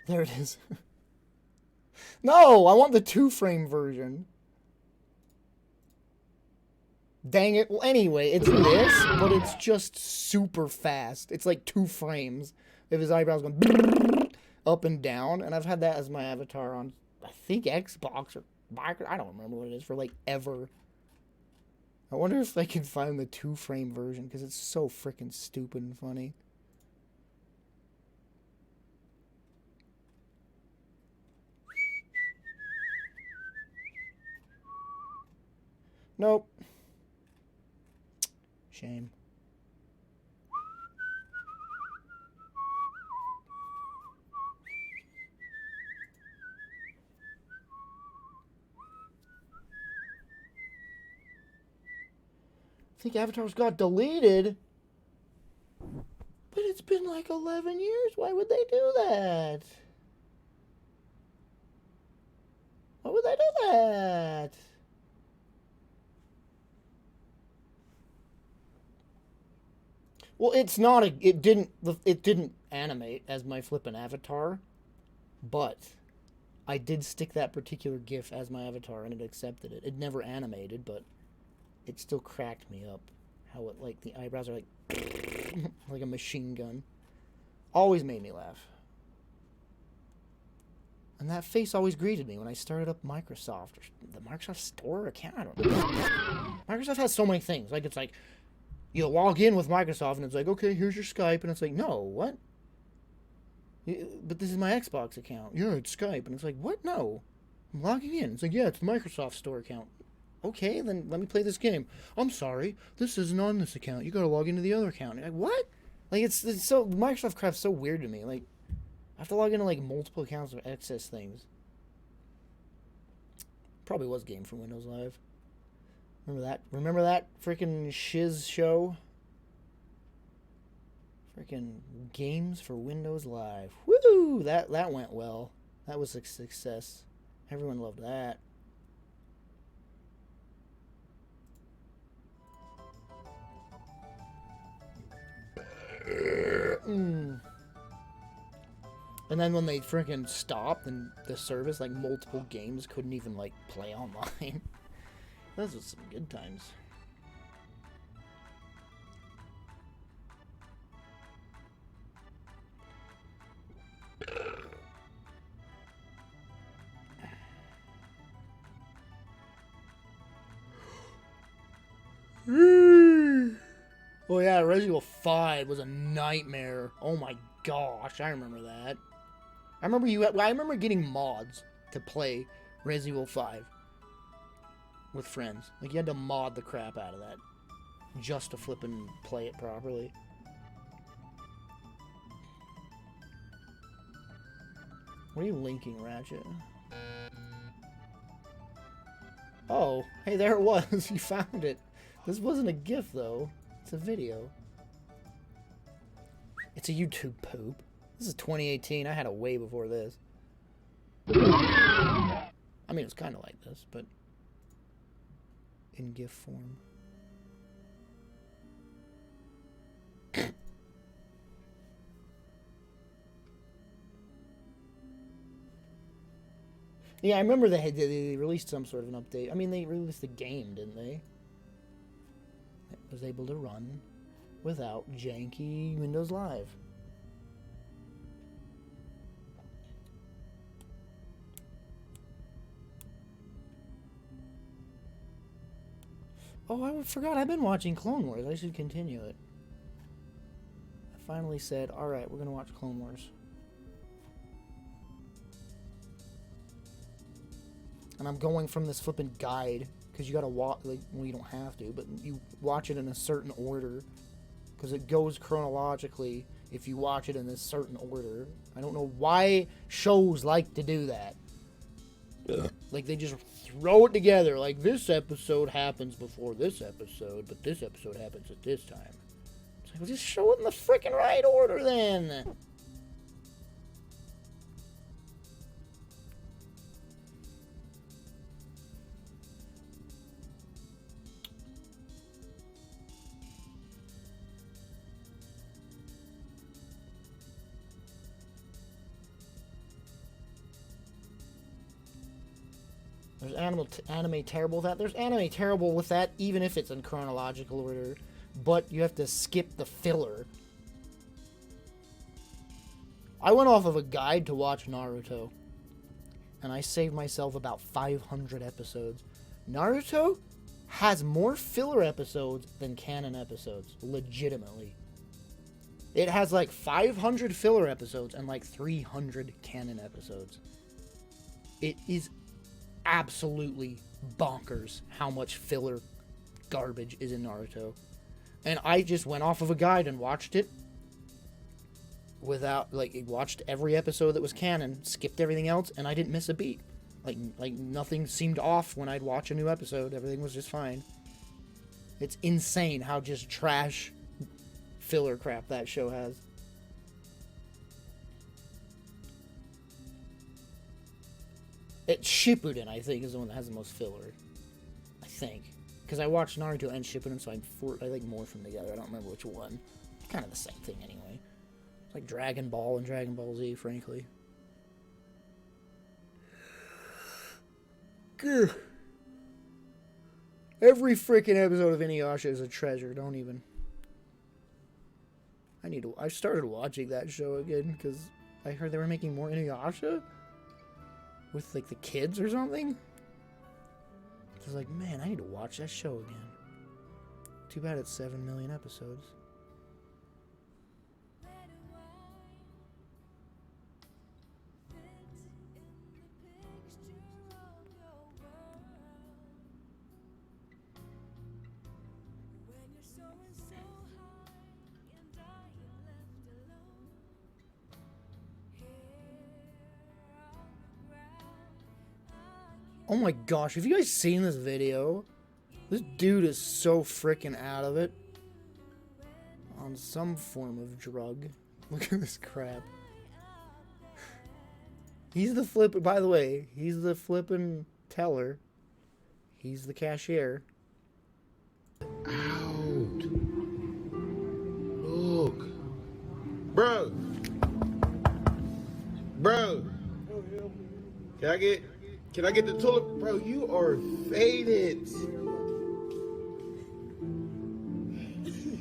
There it is. No, I want the 2-frame version. Dang it. Well, anyway, it's this, but it's just super fast. It's like 2 frames. If his eyebrows going up and down. And I've had that as my avatar on, I think, Xbox or Microsoft. I don't remember what it is for, like, ever. I wonder if I can find the 2-frame version, because it's so freaking stupid and funny. Nope. Shame. I think avatars got deleted. But it's been like 11 years. Why would they do that? Why would they do that? Well, it's not a... It didn't animate as my flippin' avatar. But I did stick that particular GIF as my avatar and it accepted it. It never animated, but it still cracked me up. How it, like, the eyebrows are like... like a machine gun. Always made me laugh. And that face always greeted me when I started up Microsoft. Or the Microsoft Store account? I don't know. Microsoft has so many things. Like, it's like... You log in with Microsoft, and it's like, okay, here's your Skype. And it's like, no, what? But this is my Xbox account. Yeah, it's Skype. And it's like, what? No. I'm logging in. It's like, yeah, it's the Microsoft Store account. Okay, then let me play this game. I'm sorry, this isn't on this account. You gotta log into the other account. Like, what? Like, it's so... Microsoft crap's so weird to me. Like, I have to log into, like, multiple accounts to access things. Probably was Game for Windows Live. Remember that? Remember that freaking shiz show? Freaking Games for Windows Live. Woo! That went well. That was a success. Everyone loved that. And then when they freaking stopped and the service, like, multiple games couldn't even, like, play online. Those were some good times. Oh yeah, Resident Evil 5 was a nightmare. Oh my gosh, I remember that. I remember getting mods to play Resident Evil 5 with friends. Like, you had to mod the crap out of that just to flip and play it properly. What are you linking, Ratchet? Oh, hey, there it was. You found it. This wasn't a GIF, though. It's a video. It's a YouTube poop. This is 2018. I had it way before this. I mean, it's kind of like this, but in GIF form. Yeah, I remember they released some sort of an update. I mean, they released the game, didn't they? It was able to run without janky Windows Live. Oh, I forgot. I've been watching Clone Wars. I should continue it. I finally said, alright, we're going to watch Clone Wars. And I'm going from this flipping guide, because you gotta watch, like, well, you don't have to, but you watch it in a certain order, because it goes chronologically if you watch it in this certain order. I don't know why shows like to do that. Ugh. Like, they just throw it together, like, this episode happens before this episode, but this episode happens at this time. It's like, well, just show it in the freaking right order, then! There's anime terrible with that. There's anime terrible with that, even if it's in chronological order. But you have to skip the filler. I went off of a guide to watch Naruto. And I saved myself about 500 episodes. Naruto has more filler episodes than canon episodes. Legitimately. It has like 500 filler episodes and like 300 canon episodes. It is absolutely bonkers how much filler garbage is in Naruto. And I just went off of a guide and watched it without, like, watched every episode that was canon, skipped everything else, and I didn't miss a beat. Like nothing seemed off when I'd watch a new episode. Everything was just fine. It's insane how just trash filler crap that show has. Shippuden, I think, is the one that has the most filler. I think. Because I watched Naruto and Shippuden, so I like morph them together. I don't remember which one. Kind of the same thing, anyway. It's like Dragon Ball and Dragon Ball Z, frankly. Gah. Every freaking episode of Inuyasha is a treasure. Don't even. I started watching that show again, because I heard they were making more Inuyasha? With, like, the kids or something? I was like, man, I need to watch that show again. Too bad it's 7 million episodes. Oh my gosh, have you guys seen this video? This dude is so freaking out of it. On some form of drug. Look at this crap. He's the by the way, he's the flippin' teller. He's the cashier. Out. Look. Bro. Bro. Can Can I get the toilet? Bro, you are faded.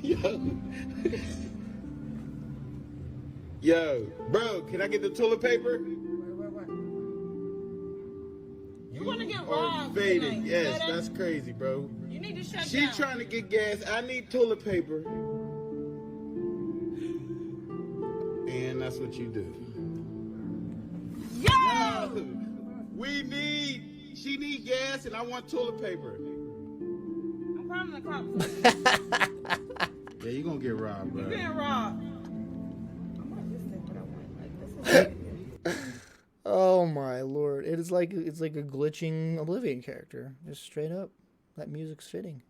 Yo. Yo, bro, can I get the toilet paper? You wanna get are robbed faded. tonight. Yes, Better? that's crazy, bro. You need to shut She down. trying to get gas. I need toilet paper. And that's what you do. Yo! She need gas and I want toilet paper. I'm calling the cops. Yeah, you gonna get robbed, bro. You're getting robbed. Oh my lord! It's like a glitching Oblivion character, just straight up. That music's fitting.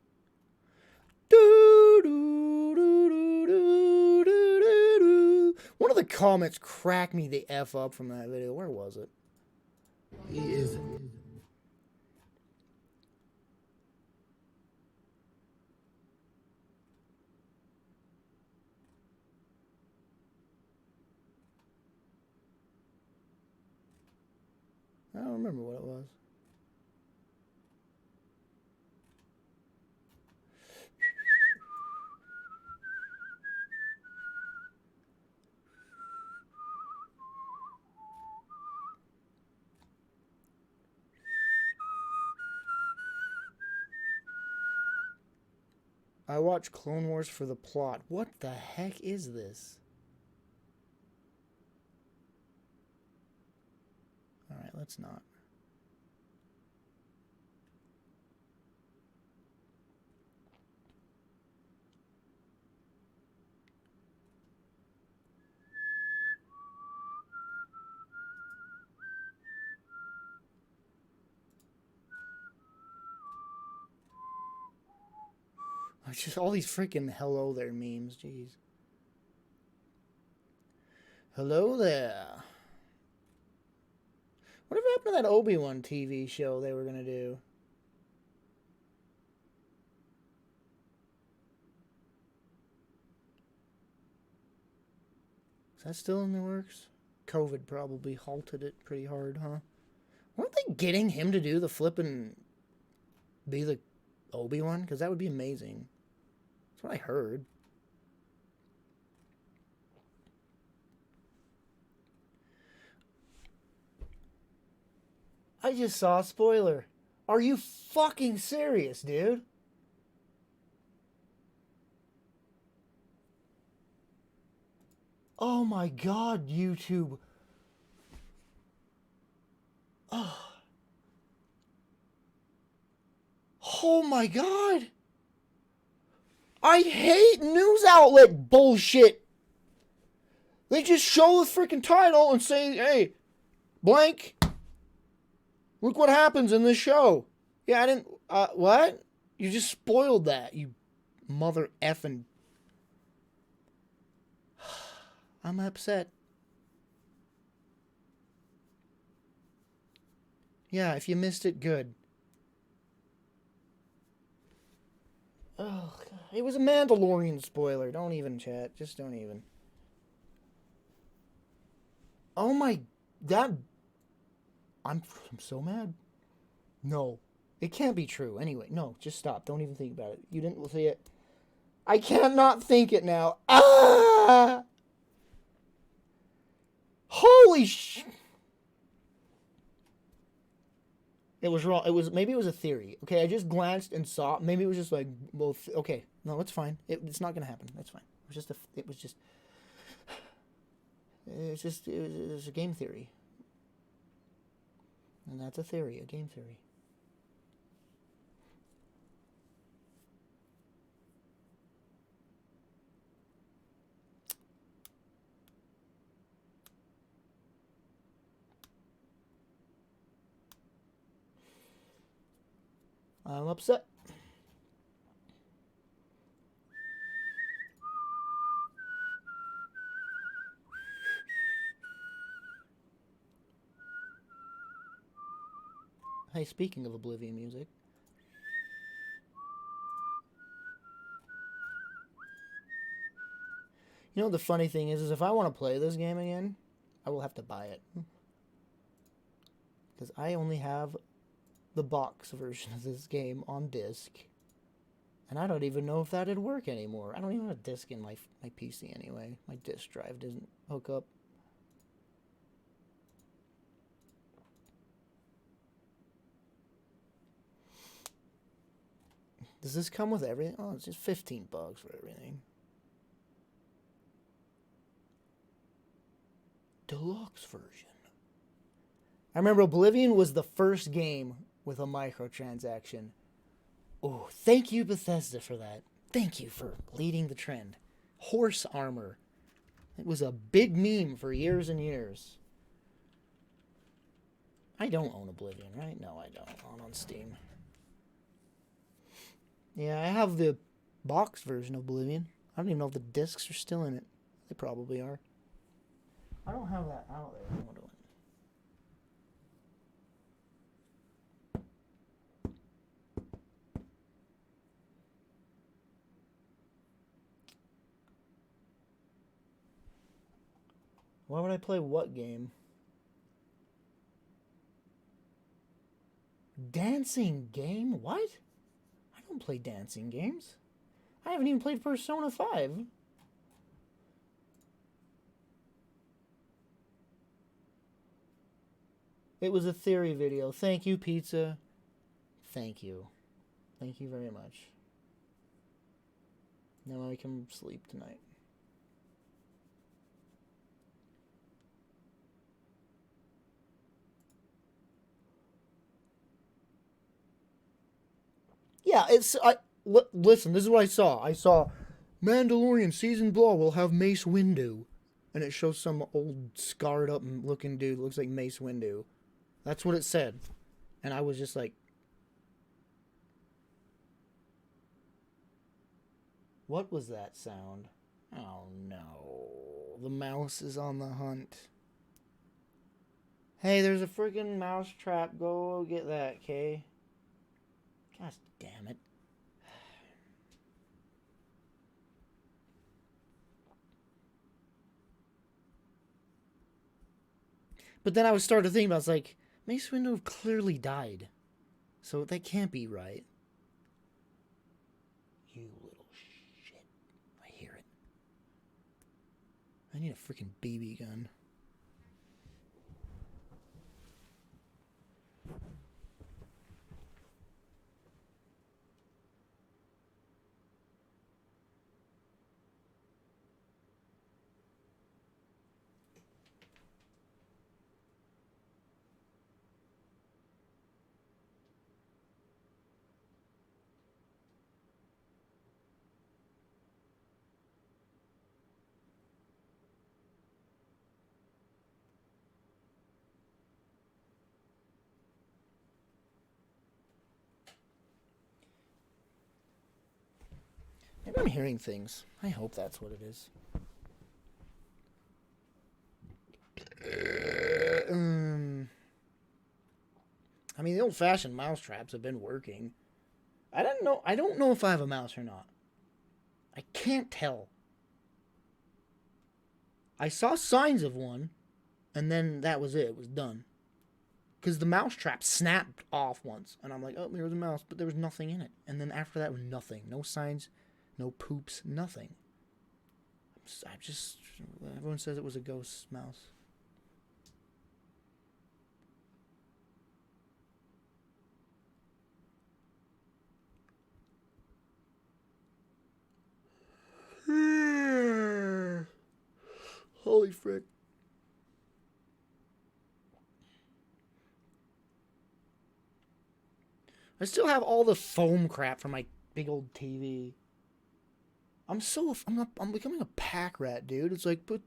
Do, do, do, do, do, do, do, do. One of the comments cracked me the f up from that video. Where was it? He is. I don't remember what it was. I watch Clone Wars for the plot. What the heck is this? Alright, let's not. It's just all these freaking hello there memes, jeez. Hello there. Whatever happened to that Obi-Wan TV show they were gonna do? Is that still in the works? COVID probably halted it pretty hard, huh? Weren't they getting him to do the flippin' be the Obi-Wan? Because that would be amazing. That's what I heard. I just saw a spoiler. Are you fucking serious, dude? Oh my god, YouTube. Oh. Oh my god. I hate news outlet bullshit. They just show the freaking title and say, hey, blank. Look what happens in this show. Yeah, I didn't, what? You just spoiled that, you mother effing. I'm upset. Yeah, if you missed it, good. Oh, God. It was a Mandalorian spoiler. Don't even chat. Just don't even. Oh my, I'm so mad. No, it can't be true. Anyway, no, just stop. Don't even think about it. You didn't see it. I cannot think it now. Ah! Holy sh... It was wrong. Maybe it was a theory. Okay, I just glanced and saw. Maybe it was just like, well, okay, no, it's fine. It's not gonna happen. That's fine. It was a game theory. And that's a theory, a game theory. I'm upset. Hey, speaking of Oblivion music. You know what the funny thing is if I want to play this game again, I will have to buy it. Because I only have the box version of this game on disc. And I don't even know if that'd work anymore. I don't even have a disc in my PC anyway. My disc drive doesn't hook up. Does this come with everything? Oh, it's just $15 for everything. Deluxe version. I remember Oblivion was the first game with a microtransaction. Oh, thank you, Bethesda, for that. Thank you for leading the trend. Horse armor. It was a big meme for years and years. I don't own Oblivion, right? No, I don't. On Steam. Yeah, I have the box version of Oblivion. I don't even know if the discs are still in it. They probably are. I don't have that out there. What do I... Why would I play what game? Dancing game? What? I don't play dancing games. I haven't even played Persona 5. It was a theory video. Thank you, pizza. Thank you. Thank you very much. Now I can sleep tonight. Yeah, listen, this is what I saw. I saw Mandalorian season blah will have Mace Windu. And it shows some old scarred up looking dude, looks like Mace Windu. That's what it said. And I was just like, what was that sound? Oh no. The mouse is on the hunt. Hey, there's a freaking mouse trap. Go get that, okay? Gosh damn it. But then I started thinking about, it's like, Mace Windu clearly died. So that can't be right. You little shit. I hear it. I need a freaking BB gun. Maybe I'm hearing things. I hope that's what it is. I mean, the old-fashioned mouse traps have been working. I don't know if I have a mouse or not. I can't tell. I saw signs of one, and then that was it. It was done. Because the mouse trap snapped off once, and I'm like, oh, there's a mouse, but there was nothing in it. And then after that, nothing. No signs, no poops, nothing. Everyone says it was a ghost mouse. Holy frick. I still have all the foam crap from my big old TV. I'm becoming a pack rat, dude. It's like, but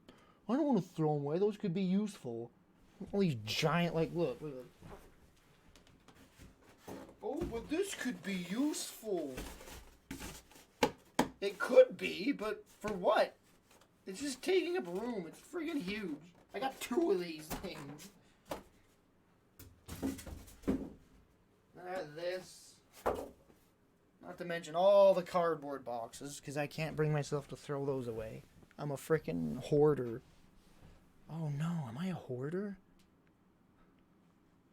I don't want to throw them away. Those could be useful. All these giant, like, look. Oh, but this could be useful. It could be, but for what? It's just taking up room. It's friggin' huge. I got 2 of these things. This. Not to mention all the cardboard boxes, because I can't bring myself to throw those away. I'm a frickin' hoarder. Oh no, am I a hoarder?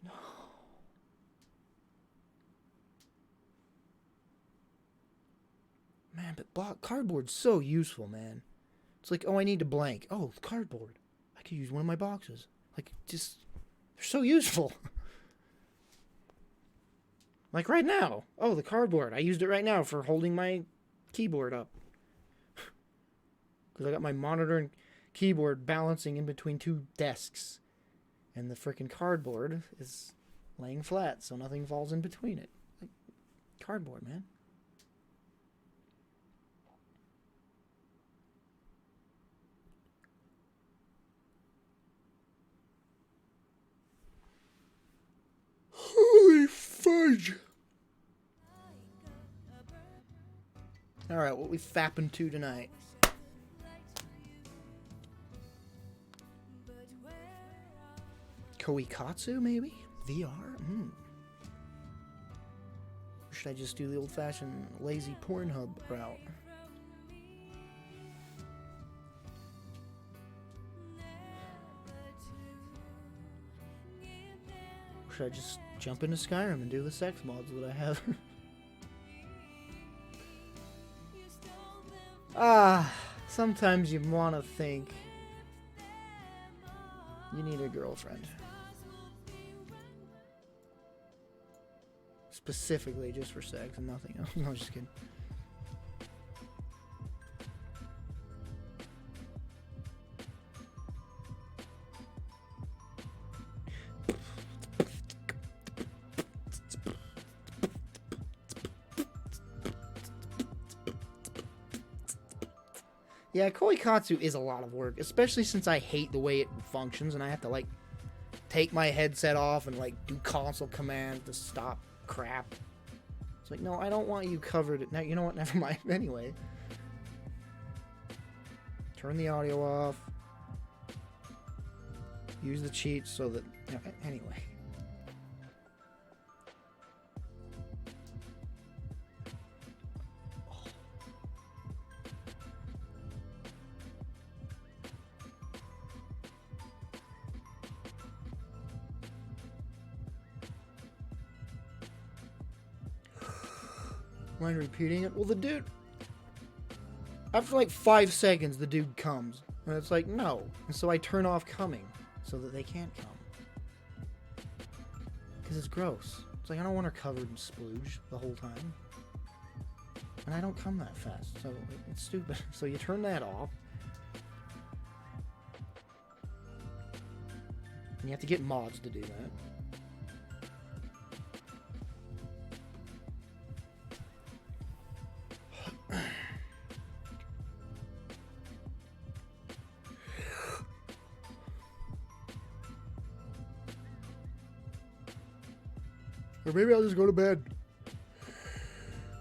No. Man, but cardboard's so useful, man. It's like, oh, I need to blank. Oh, cardboard. I could use one of my boxes. Like, just, they're so useful. Like right now. Oh, the cardboard. I used it right now for holding my keyboard up. Because I got my monitor and keyboard balancing in between two desks. And the freaking cardboard is laying flat so nothing falls in between it. Like, cardboard, man. Holy fudge! Alright, what we fapping to tonight? Koikatsu, maybe? VR? Or should I just do the old-fashioned lazy Pornhub route? Or should I just jump into Skyrim and do the sex mods that I have? Sometimes you want to think you need a girlfriend. Specifically just for sex and nothing else. No, just kidding. Yeah, Koikatsu is a lot of work, especially since I hate the way it functions and I have to, like, take my headset off and, like, do console commands to stop crap. It's like, no, I don't want you covered. Now, you know what? Never mind. Anyway. Turn the audio off. Use the cheats so that... Anyway. Mind repeating it? Well, the dude... After like 5 seconds, the dude comes. And it's like, no. And so I turn off coming so that they can't come. Because it's gross. It's like, I don't want her covered in splooge the whole time. And I don't come that fast, so it's stupid. So you turn that off. And you have to get mods to do that. Or maybe I'll just go to bed.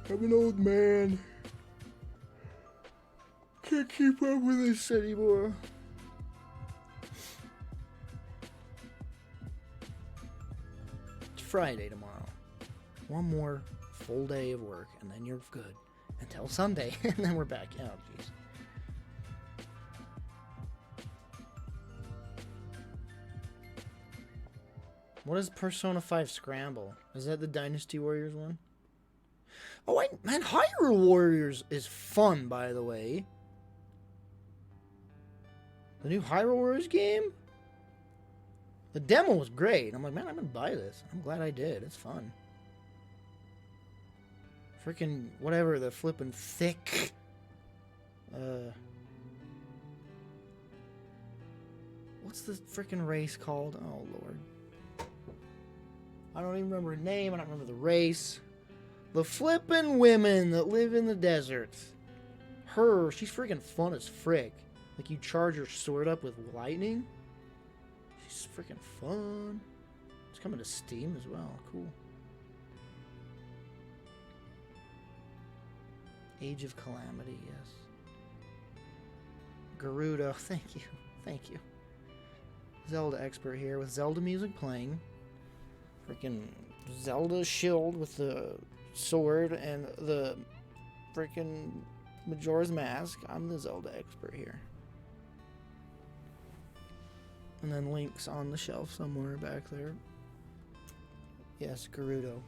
I'm an old man. Can't keep up with this anymore. It's Friday tomorrow. One more full day of work, and then you're good. Until Sunday, and then we're back. Oh, jeez. What is Persona 5 Scramble? Is that the Dynasty Warriors one? Oh, man, Hyrule Warriors is fun, by the way. The new Hyrule Warriors game? The demo was great. I'm like, man, I'm gonna buy this. I'm glad I did. It's fun. Freaking whatever, the flippin' thick. What's the freaking race called? Oh, Lord. I don't even remember her name. I don't remember the race. The flippin' women that live in the desert. Her, she's freaking fun as frick. Like, you charge your sword up with lightning. She's freaking fun. It's coming to Steam as well. Cool. Age of Calamity, yes. Gerudo, thank you. Thank you. Zelda expert here with Zelda music playing. Freaking Zelda shield with the sword and the freaking Majora's Mask. I'm the Zelda expert here. And then Link's on the shelf somewhere back there. Yes, Gerudo.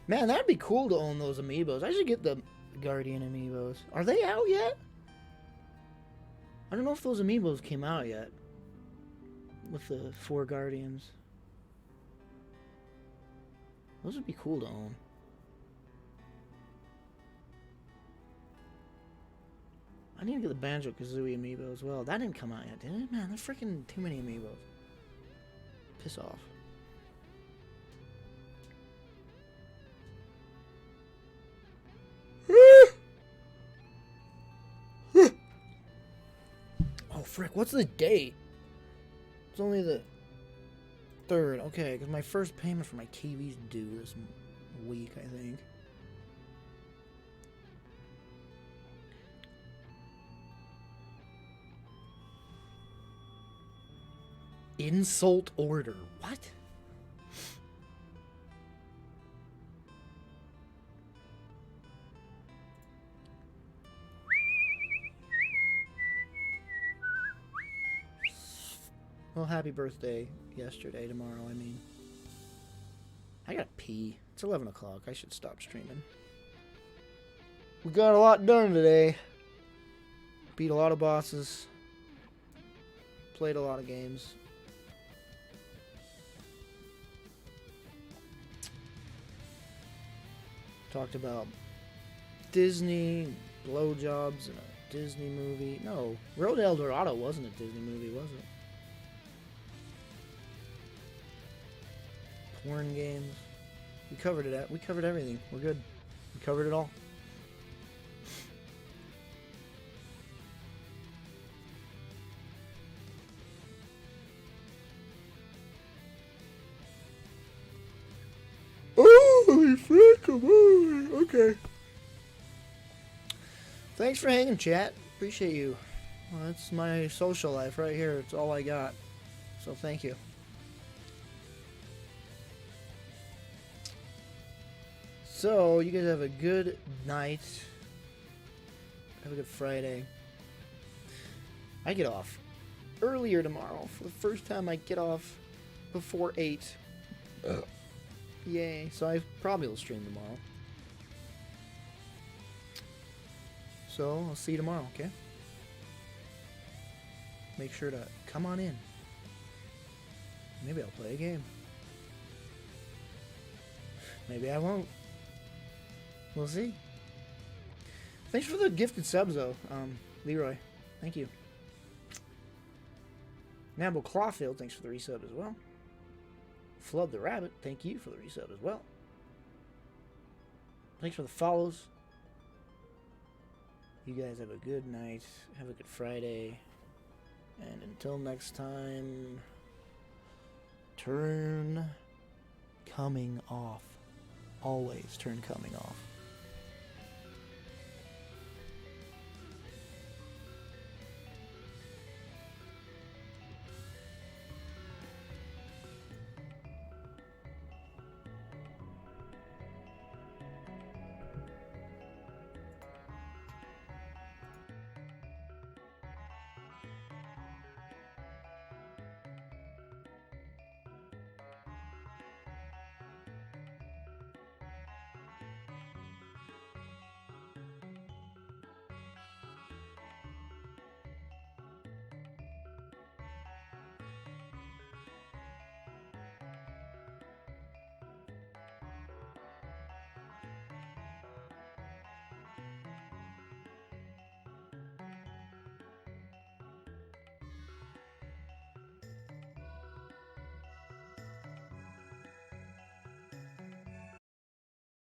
Man, that'd be cool to own those amiibos. I should get the Guardian amiibos. Are they out yet? I don't know if those amiibos came out yet. With the 4 Guardians. Those would be cool to own. I need to get the Banjo-Kazooie amiibo as well. That didn't come out yet, did it? Man, there's freaking too many amiibos. Piss off. Oh, frick, what's the date? It's only the 3rd. Okay, because my first payment for my TV's due this week, I think. Insult order. What? Well, happy birthday yesterday, tomorrow, I mean. I gotta pee. It's 11 o'clock. I should stop streaming. We got a lot done today. Beat a lot of bosses. Played a lot of games. Talked about Disney, blowjobs, and a Disney movie. No, Road to El Dorado wasn't a Disney movie, was it? Porn games. We covered it. We covered everything. We're good. We covered it all. Holy frick, okay. Thanks for hanging, chat. Appreciate you. Well, that's my social life right here. It's all I got. So thank you. So, you guys have a good night. Have a good Friday. I get off earlier tomorrow. For the first time, I get off before 8. Yay. So, I probably will stream tomorrow. So, I'll see you tomorrow, okay? Make sure to come on in. Maybe I'll play a game. Maybe I won't. We'll see. Thanks for the gifted subs, though, Leroy. Thank you. Namble Clawfield, thanks for the resub as well. Flood the Rabbit, thank you for the resub as well. Thanks for the follows. You guys have a good night. Have a good Friday. And until next time, turn coming off. Always turn coming off.